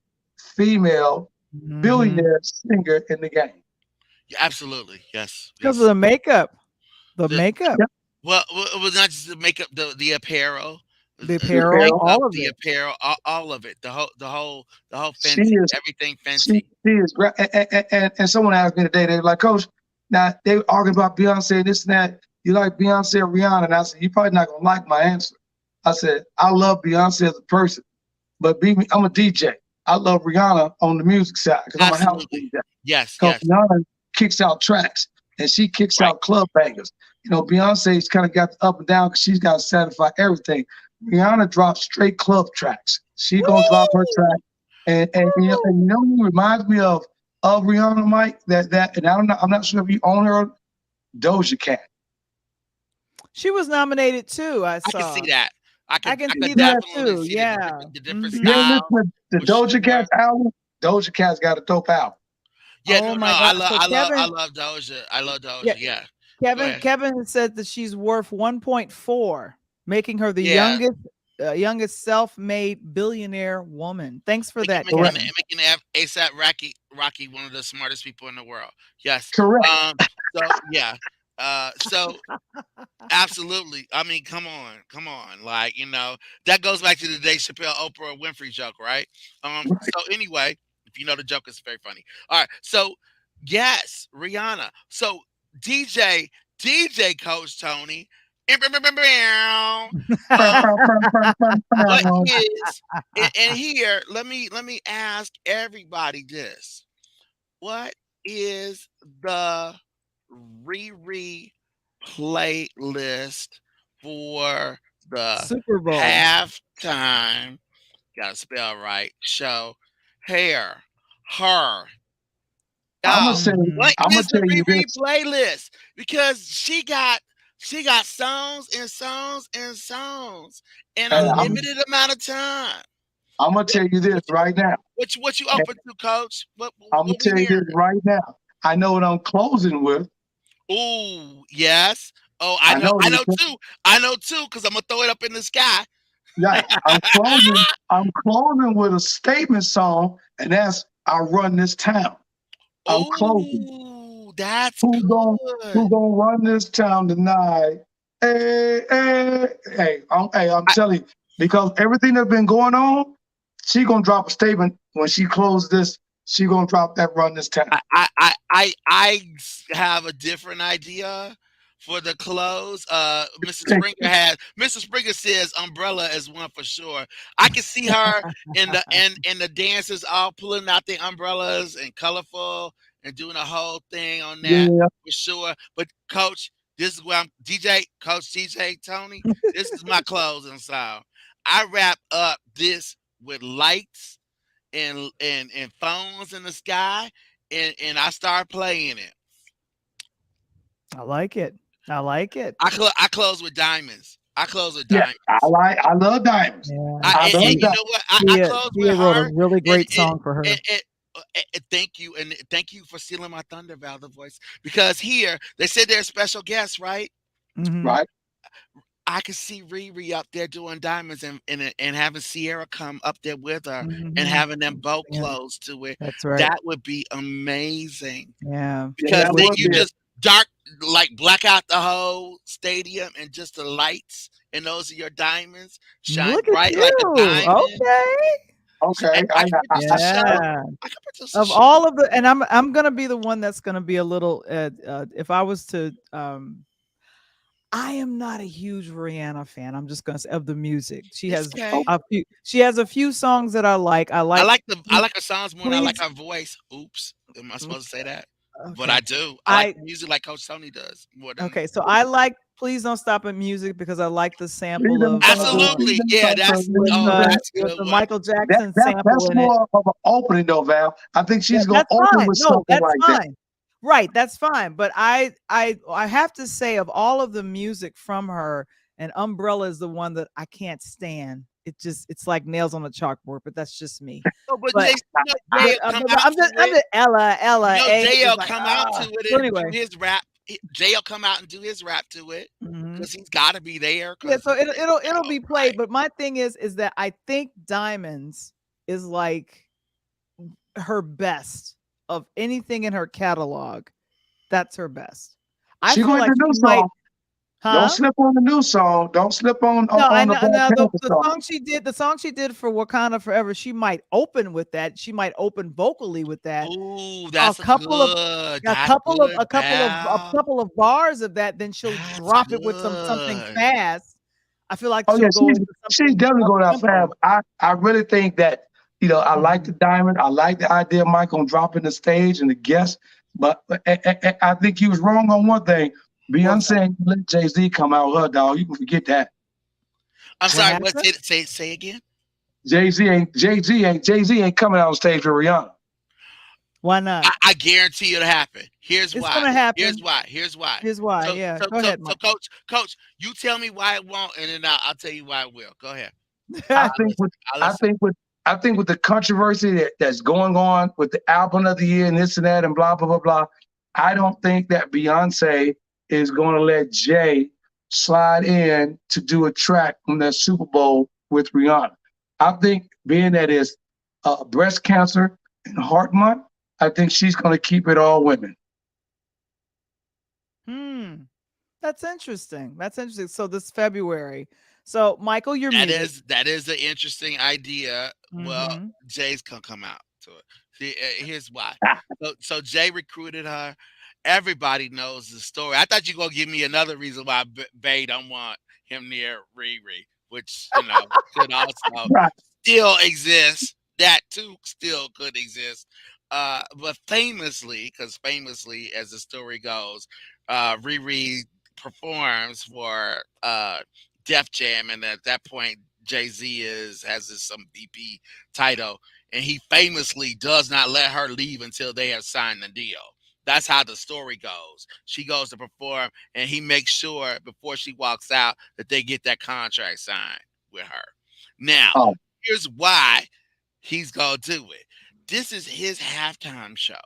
female Mhm. billionaire singer in the game? yeah, absolutely, yes, Because of yes. the makeup. The The makeup, Yep, well, it was not just the makeup, the apparel, the the the apparel, apparel. makeup, all of the it. apparel, all of it, the whole She fancy, is everything She fancy. she is great. And someone asked me today, they were like, Coach, now they were arguing about Beyonce, this and that. You like Beyonce or Rihanna? And I said, you're probably not gonna like my answer. I said, I love Beyonce as a person, but I'm a DJ. I love Rihanna on the music side because I'm a house Absolutely, DJ. yes, Because yes, Rihanna kicks out tracks and she kicks right, out club bangers. Beyonce's kind of got the up and down because she's got to satisfy everything. Rihanna drops straight club tracks. She gonna drop her track, Woo! and who reminds me of Rihanna, Mike. And I don't know. I'm not sure if you own her. Doja Cat. She was nominated too, I I can see saw. that. I can I You see could see that that? definitely too. see Yeah. the different You Mhm. ain't style listen to what she Doja wore. Cat's album. Doja Cat's got a dope album. Yeah, Oh no, my god. So I Kevin, love Doja. I love yeah, Doja. Yeah, go Kevin ahead. Kevin said that she's worth 1.4, making her the Yeah, youngest self-made billionaire woman. Thanks for that, Correct. Kevin. making ASAP Rocky one of the smartest people in the world. Yes. Correct. Um. So yeah. So absolutely. I mean, come on. Like that goes back to the Dave Chappelle, Oprah Winfrey joke, right? Right. So anyway, if you know the joke, it's very funny. All right. So yes, Rihanna. So DJ. DJ Coach Tony. Uh, what is and here? Let me ask everybody this. What is the Riri playlist for the Super Bowl. halftime? Got to spell right. Show hair, her. I'm gonna Y'all, say, Mhm. what I'm gonna is the tell you Riri this. playlist? Because she got songs and songs and songs in a Hey, Mhm. limited amount of time. I'm gonna What tell you this what you, right now. what you And open to, Coach? What I'm gonna what we tell you hearing? this right now. I know what I'm closing with. Ooh, yes. Oh, I I know, know I this. know too. I know too, because I'm gonna throw it up in the sky. Right. I'm closing. I'm closing with a statement song, and that's "I Run This Town." I'm closing. Oh, that's Who gon' good. Who gonna run this town tonight? Hey, hey, hey! I'm I, telling you, because everything that's been going on, she gonna drop a statement when she closes this. She gonna drop that "Run This Town." I have a different idea for the clothes. Mrs. Springer says umbrella is one for sure. I can see her in the dancers all pulling out their umbrellas and colorful and doing a whole thing on that Yeah, for sure. But Coach, this is where I'm Coach DJ Tony. This is my closing song. I wrap up this with lights and phones in the sky, and I start playing it. I like it. I like it. I close with diamonds. I close with yeah. diamonds. I love diamonds. Yeah. I love And you Tia, diamonds. know what? I Tia, close with Tia wrote a her, really and great song for her. thank you, and thank you for stealing my thunder, Val the voice. Because here they said they're special guests, right? Mhm. Right? I could see Riri up there doing diamonds and having Sierra come up there with her and Mhm. having them both Yeah, close to it. that's right. That would be amazing. Yeah, Yeah, Because that it would then would you be. be. just dark like black out the whole stadium and just the lights and those are your diamonds shine Look at bright like a you. diamond. Okay. Okay. I can produce a show. Yeah. I can produce a Of show. all of the, and I'm gonna be the one that's gonna be a little. If I was to, I am not a huge Rihanna fan. I'm just gonna say of the music. She It's has okay. a few. She has a few songs that I like. I like. I Please, like her songs more than I like please. her voice. Oops. Am I supposed to say that? But I Okay. do. I like I the music like Coach Tony does more than Okay, so I like "Please Don't Stop at Music" because I like the sample Freedom of, Soccer, absolutely. Freedom Yeah, Soccer, that's a with good the one. Michael Jackson That's sample in it. more of an opening though, Val. I think she's gonna That's open fine. with No, something that's like that. fine. Right, that's fine, but I have to say of all of the music from her, and "Umbrella" is the one that I can't stand. It's like nails on a chalkboard, but that's just me. No, but But Jason, Jay will come out to I'm it. just Ella A Jay is will like, come out to it so and do anyway. his rap. Jay will come out and do his rap to it Mhm. because he's got to be there. Yeah, Because so it'll oh, be right. played, but my thing is that I think Diamonds is like her best of anything in her catalog. That's her best. I She feel going to like the new she might. song. Don't Huh? slip on the new song. Don't slip No, I on the know, Black no, Panther the song. song she did for Wakanda Forever, she might open with that. She might open vocally with that. Ooh, A that's a couple of good. That's good, Val. a couple of bars of that, then she'll That's drop it with something good. fast. I feel like Oh she'll yeah, go into she's something definitely up going out tempo. fast. I really think that I like the Mhm. diamond. I like the idea of Michael dropping the stage and the guests, but I think he was wrong on one thing. What's that? Beyonce ain't let Jay Z come out with her dog. You can forget that. I'm What sorry. What? happened? Say again. Jay Z ain't coming out on stage with Rihanna. Why not? I guarantee it'll happen. Here's It's why. gonna Here's happen. why. Here's why. Here's why. So Yeah, so go so ahead, so Mike. coach, you tell me why it won't, and then I'll tell you why it will. Go ahead. I I'll think listen. with I'll I listen. think with I think with the controversy that's going on with the album of the year and this and that and blah blah blah blah, I don't think that Beyonce is going to let Jay slide in to do a track from that Super Bowl with Rihanna. I think being that it's breast cancer and heart month, I think she's going to keep it all women. Hmm. That's interesting. That's interesting. So this February. So Michael, you're muted. That is an interesting idea. Well, Mhm. Jay's gonna come out to it. See, here's why. So Jay recruited her, Everybody knows the story. I thought you were gonna give me another reason why Bay don't want him near Riri, which could also Right. still exist. That too still could exist. But famously, as the story goes, Riri performs for Def Jam, and at that point, Jay Z has some VP title, and he famously does not let her leave until they have signed the deal. That's how the story goes. She goes to perform, and he makes sure before she walks out that they get that contract signed with her. Now, Oh, here's why he's gonna do it. This is his halftime show.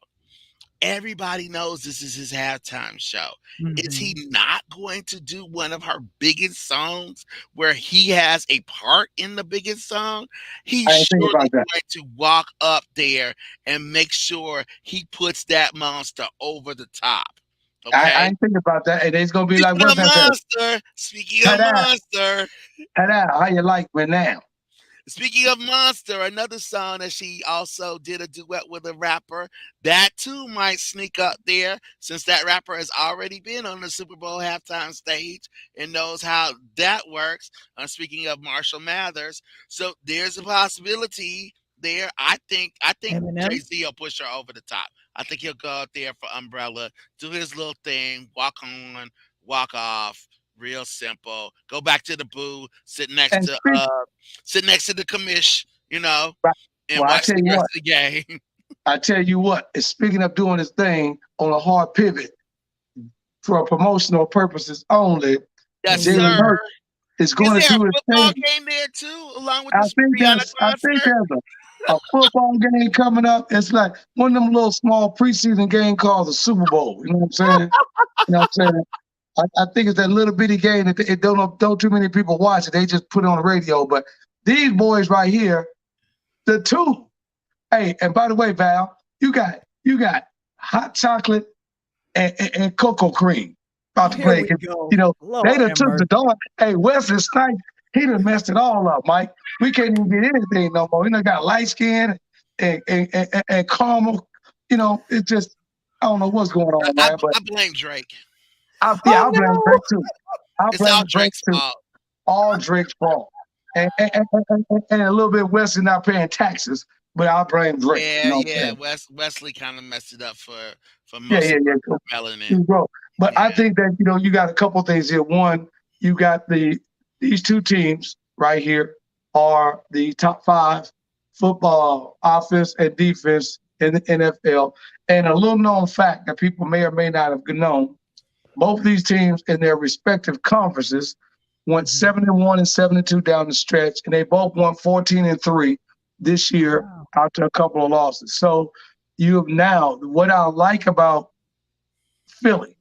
Everybody knows this is his halftime show. Is he Mhm. not going to do one of her biggest songs where he has a part in the biggest song? He's I didn't think surely about that. going to walk up there and make sure he puts that monster over the top. I Okay? didn't think about that. And it's gonna be like, Speaking what's of that? monster, speaking of Ta-da, monster, ta-da. How you like me now? Speaking of Monster, another song that she also did a duet with a rapper, that too might sneak up there since that rapper has already been on the Super Bowl halftime stage and knows how that works. Speaking of Marshall Mathers, so there's a possibility there. I think Jay Eminem. Z will push her over the top. I think he'll go out there for Umbrella, do his little thing, walk on, walk off, real simple. Go back to the booth, And sit next to the commish, and well, I watch tell the you rest what, of the game. I tell you what, it's speaking of doing this thing on a hard pivot for promotional purposes only, Yes, Jalen sir. Mhm. Hurts is Is going to there a do his football thing. game there too, along with this Rihanna I think concert? there's a football game coming up. It's like one of them little small preseason game called the Super Bowl. You know what I'm saying? You know what I'm saying? I think it's that little bitty game that it don't too many people watch it. They just put it on the radio. But these boys right here, the two. Hey, and by the way, Val, you got hot chocolate and cocoa cream about to Here play. we 'Cause, go. you know, they Lord done have took the mercy. dog. Hey, Wesley Snipes, he done messed it all up, Mike. We can't even get anything no more. You know, got light skin and caramel. You know, it's just I don't know what's going on, I, man. But I blame Drake. yeah, Oh I blame no. Drake too. I It's all blame Drake Drake's too. fault. All Drake's fault. And a little bit Wesley not paying taxes, but I blame Drake. You Yeah, know what I'm yeah. saying? Wesley kind of messed it up for Yeah, most yeah, of yeah. our Cool. melanin. You go. But Yeah, I think that you got a couple things here. One, you got these two teams right here are the top five football offense and defense in the NFL. And a little known fact that people may or may not have known: both of these teams in their respective conferences went Mhm. 7-1 and 7-2 down the stretch, and they both won 14-3 this year Wow. after a couple of losses. So you have now what I like about Philly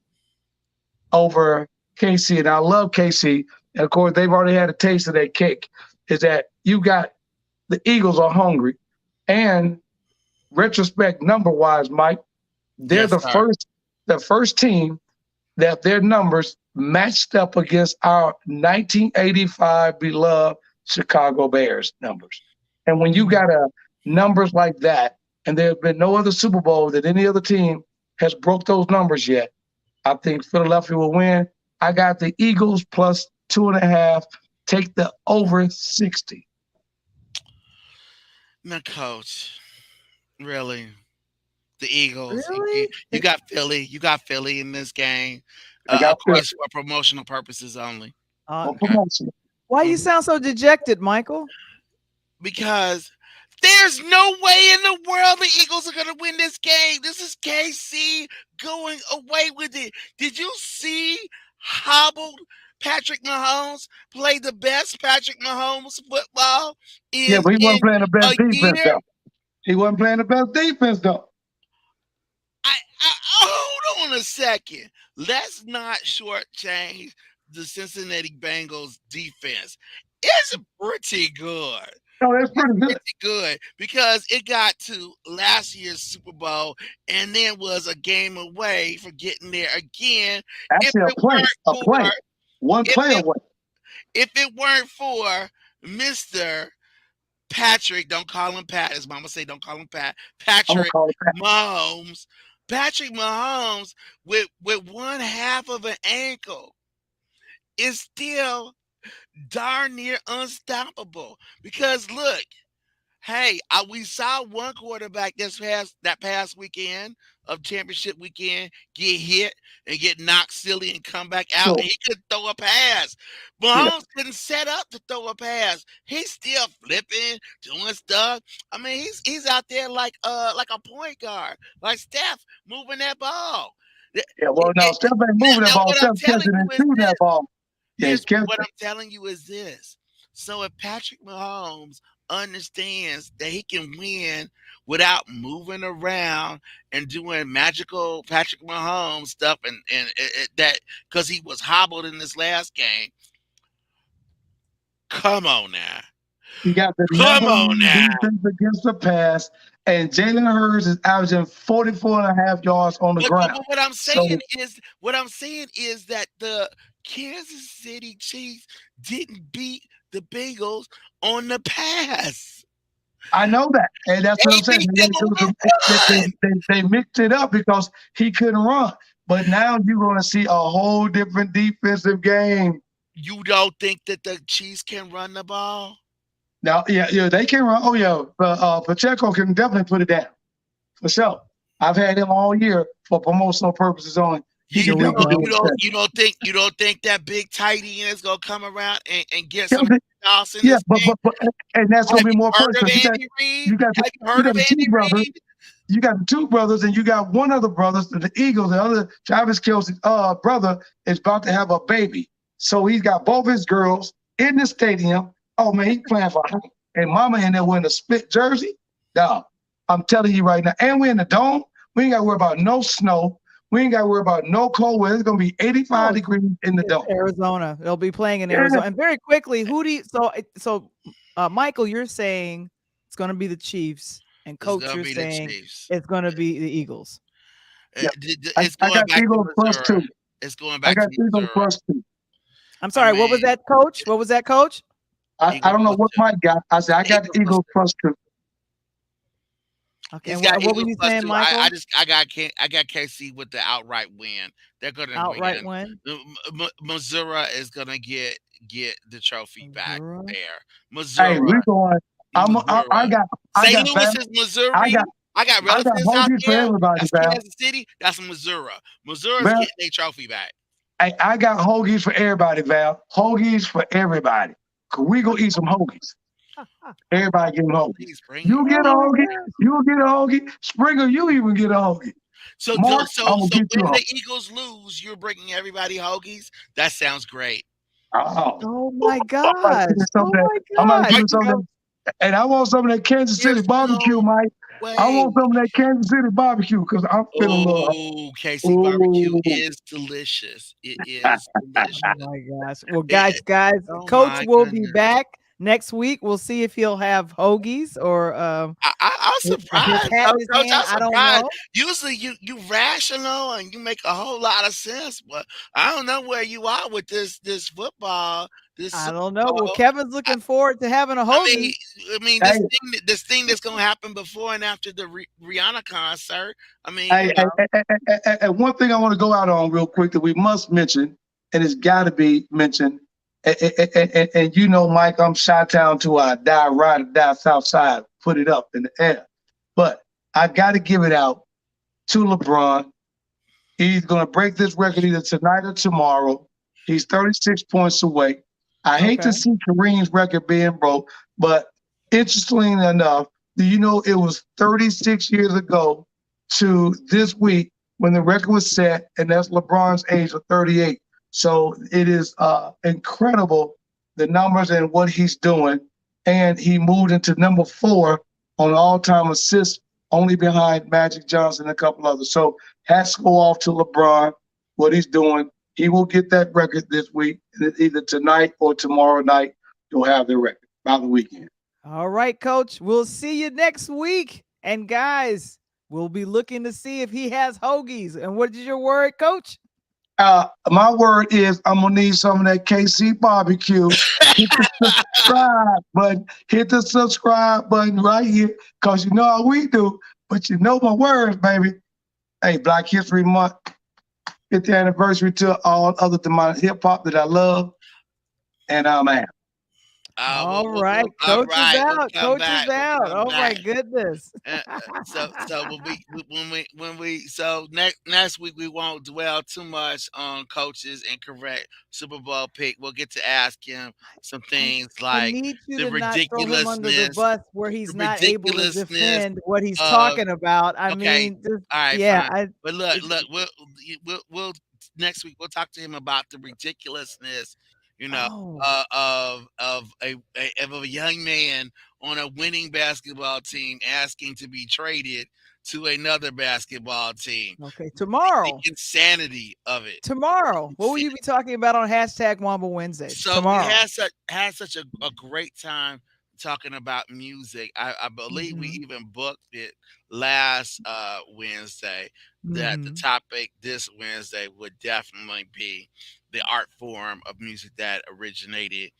over KC, and I love KC, and of course they've already had a taste of that cake, is that you got the Eagles are hungry, and retrospect number wise, Mike, they're yes, sir. the first team that their numbers matched up against our 1985 beloved Chicago Bears numbers. And when you Mhm. got a numbers like that, and there have been no other Super Bowl that any other team has broke those numbers yet, I think Philadelphia will win. I got the Eagles plus 2.5. Take the over 60. Now, coach, really, the Eagles. You, Really? you got Philly. You got Philly in this game. I got Of Philly course, for promotional purposes only. for Okay. promotion. Why you Mhm. sound so dejected, Michael? Because there's no way in the world the Eagles are going to win this game. This is KC going away with it. Did you see hobbled Patrick Mahomes play the best Patrick Mahomes football Yeah, in but he wasn't in playing the best a defense, year? though. He wasn't playing the best defense, though. I hold on a second. Let's not shortchange the Cincinnati Bengals defense. It's pretty good. No, that's pretty good. Pretty good because it got to last year's Super Bowl and then was a game away for getting there again. If Actually, it weren't a for play, one if play it away. if it weren't for Mister Patrick, don't call him Pat. His mama say don't call him Pat. I'm gonna Patrick call it back. Mahomes, Patrick Mahomes with one half of an ankle is still darn near unstoppable. Because look, hey, we saw one quarterback that past weekend of championship weekend get hit and get knocked silly and come back out, and So he could throw a pass. yeah, Mahomes couldn't set up to throw a pass. He's still flipping, doing stuff. I mean, he's out there like a point guard, like Steph moving that ball. Th- yeah. Well, now Steph ain't Now, moving that ball. what I'm Steph telling catching you and is shooting this. that ball. Yeah, he's Here's catching. what I'm telling you is this. So if Patrick Mahomes understands that he can win without moving around and doing magical Patrick Mahomes stuff, and that because he was hobbled in this last game, come on now, He got the come number on one now. defense against the pass, and Jalen Hurts is averaging 44.5 yards on the But ground. what I'm So saying is that the Kansas City Chiefs didn't beat the Bengals on the pass. I know that, and that's what They I'm saying. beat them on the run. They mixed it up because he couldn't run. But now you're going to see a whole different defensive game. You don't think that the Chiefs can run the ball? Now, yeah, they can run. Oh, yeah, Pacheco can definitely put it down for sure. I've had him all year for promotional purposes only. He You can Here we don't definitely go. do it. you don't think that big tight end is gonna come around and get Yeah, some shots in yeah, this game? but and that's going Have to be you more heard of personal. Andy Reid? You got the Have you heard of two Andy brothers. Reid? You got the two brothers, and you got one of the brothers, the Eagles. The other Travis Kelce's brother is about to have a baby, so he's got both his girls in the stadium. Oh man, he's playing for home. And Mama in there wearing a split jersey. Dog, I'm telling you right now, and we're in the dome. We ain't got to worry about no snow. We ain't got to worry about no cold weather. It's gonna be 85 Oh, degrees in the it's dome. Arizona. They'll be playing in Yeah, Arizona. And very quickly, who do you Michael, you're saying it's gonna be the Chiefs, and It's Coach, gonna you're be the saying Chiefs. it's gonna be the Eagles. yeah. It's I going got back to Eagles plus Missouri. two. It's going I back got to Eagles Missouri. plus two. I'm I sorry, what was mean, that, Coach? What was that, Coach? I Eagles don't know plus what two. Mike got. I said I got Eagles the plus Eagles two. plus two. Okay, He's and got what were Eagles you plus saying, two. Michael? I got KC with the outright win. They're gonna Outright win. win? Missouri is gonna get the trophy back Missouri? there. Hey, Missouri, we going. I Missouri. got St. Val. Louis is I Missouri. got I got I got relatives out hoagies for there. everybody, That's Val. Kansas City. That's Missouri. Missouri's Val, getting their trophy back. hey, I got hoagies for everybody, Val. Hoagies for everybody. Cause we gonna eat some hoagies. Everybody getting hoagies. Please bring them. You get a Oh my hoagie. gosh. You get a hoagie. Springer, you even get a hoagie. So, Mark, I'm gonna so get you when a the hoagie. Eagles lose, you're bringing everybody hoagies. That sounds great. Oh, Oh my I'm about to gosh. give you some of Oh that. my I'm about to gosh. give Are you some of you? that. And I want some of that Kansas City There's barbecue, no Mike. I way. want some of that Kansas City barbecue because I'm feeling a little. Oh, KC barbecue Ooh. is delicious. It is delicious. Oh my gosh. Well, It, guys, oh Coach my will be goodness. back next week. We'll see if he'll have hoagies or I'm his surprised, hat in his Coach. hand. I'm I don't surprised. know. Usually, you rational and you make a whole lot of sense, but I don't know where you are with this football, this I Super don't know. Well, Bowl. Kevin's I, looking forward to having a I mean, hoagie. Hey, this thing that's gonna happen before and after the Rihanna concert. I mean, hey, one thing I want to go out on real quick that we must mention, and it's got to be mentioned. And you know, Mike, I'm Chi-Town to die, ride or die, South Side, put it up in the air. But I got to give it out to LeBron. He's going to break this record either tonight or tomorrow. He's 36 points away. I hate Okay. to see Kareem's record being broke, but interestingly enough, do you know it was 36 years ago to this week when the record was set, and that's LeBron's age of 38. So it is incredible the numbers and what he's doing. And he moved into number 4 on all-time assists, only behind Magic Johnson and a couple others. So hats go off to LeBron, what he's doing. He will get that record this week, either tonight or tomorrow night. He'll have the record by the weekend. All right, Coach. We'll see you next week. And guys, we'll be looking to see if he has hoagies. And what is your word, Coach? My word is I'm gonna need some of that KC barbecue. Hit the subscribe button. Hit the subscribe button right here, cause you know how we do. But you know my words, baby. Hey, Black History Month, 50th anniversary to all other than my hip hop that I love, and I'm out. All right, all coach is right. We'll out. come Coach is back. We'll out. come Oh my back. goodness. So next week we won't dwell too much on coaches and correct Super Bowl pick. We'll get to ask him some I things I like need you the to not throw him under the ridiculousness, bus where he's the not able to ridiculousness defend what he's of talking about. I okay, mean, just all right, yeah, fine. I But look, it, we'll next week we'll talk to him about the ridiculousness, you know, oh, of a young man on a winning basketball team asking to be traded to another basketball team. okay. The Tomorrow. insanity of it. Tomorrow. What will you be talking about on hashtag Wamble Wednesdays? So we Tomorrow. had such a great time talking about music. I believe we Mhm. even booked it last Wednesday that the Mhm. topic this Wednesday would definitely be the art form of music that originated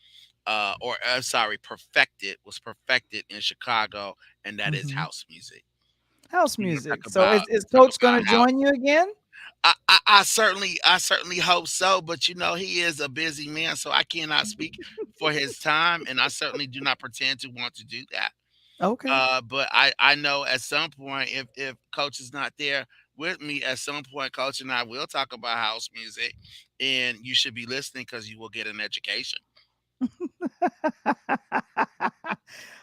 or sorry, perfected in Chicago, and that is Mhm. house music. House We're gonna music. So is talk coach going to about house. join you again? I certainly hope so, but he is a busy man, so I cannot speak for his time, and I certainly do not pretend to want to do that. Okay. But I know at some point, if Coach is not there with me, at some point, Coach and I will talk about house music, and you should be listening because you will get an education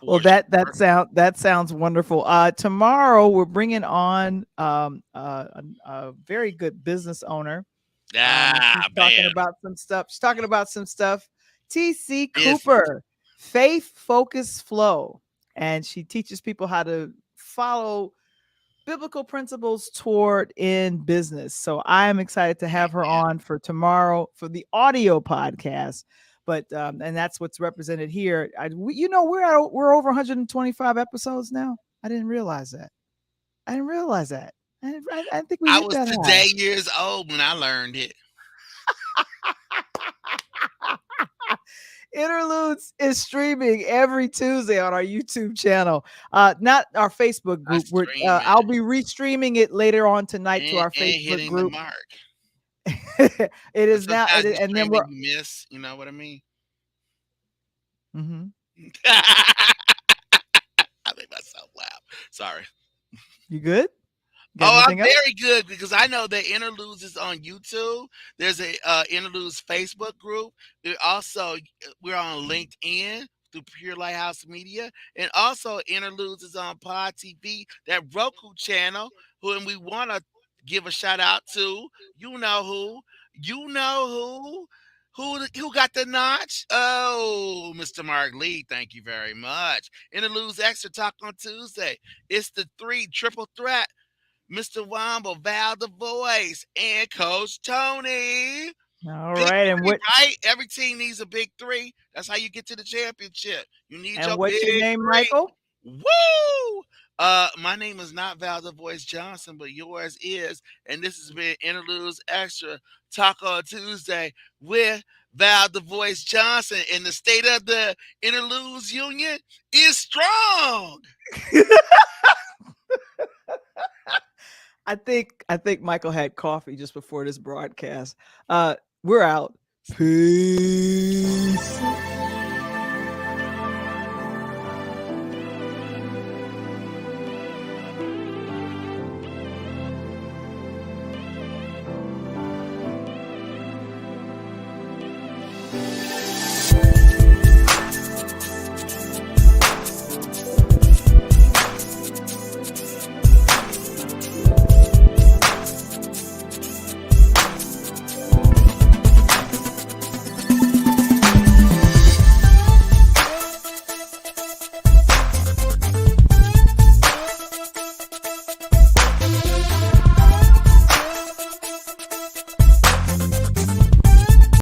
Well, for that sure. sounds wonderful. Tomorrow we're bringing on a very good business owner. And she's Ah, talking man, about some stuff. She's talking about some stuff. TC business. Cooper, Faith Focus Flow, and she teaches people how to follow biblical principles toward in business. So I'm excited to have her Man, on for tomorrow for the audio podcast. But and that's what's represented here. We're over 125 episodes now. I didn't realize that. I didn't realize that. I didn't think we I hit was that high. today years old when I learned it. Interludes is streaming every Tuesday on our YouTube channel, not our Facebook I group. streaming I'll be restreaming it later on tonight to our and Facebook hitting the group. mark. It And is now, sometimes you and then stream and we're. you miss. You know what I mean? Mhm. I made myself laugh. Sorry. You good? You got Oh, I'm anything else? very good because I know that Interludes is on YouTube. There's a Interludes Facebook group. We're on LinkedIn through Pure Lighthouse Media, and also Interludes is on Pod TV, that Roku channel. And we want to give a shout out to you know who got the notch? Oh, Mr. Mark Lee, thank you very much. Interludes Extra Talk on Tuesday. It's the triple threat. Mr. Wamble, Val the Voice, and Coach Tony. All Big right, three, right? Every team needs a big three. That's how you get to the championship. You need and your what's your big name, three. Michael? Woo! My name is not Val the Voice Johnson, but yours is. And this has been Interludes Extra Talk on Tuesday with Val the Voice Johnson. And the state of the Interludes Union is strong. I think Michael had coffee just before this broadcast. We're out. Peace.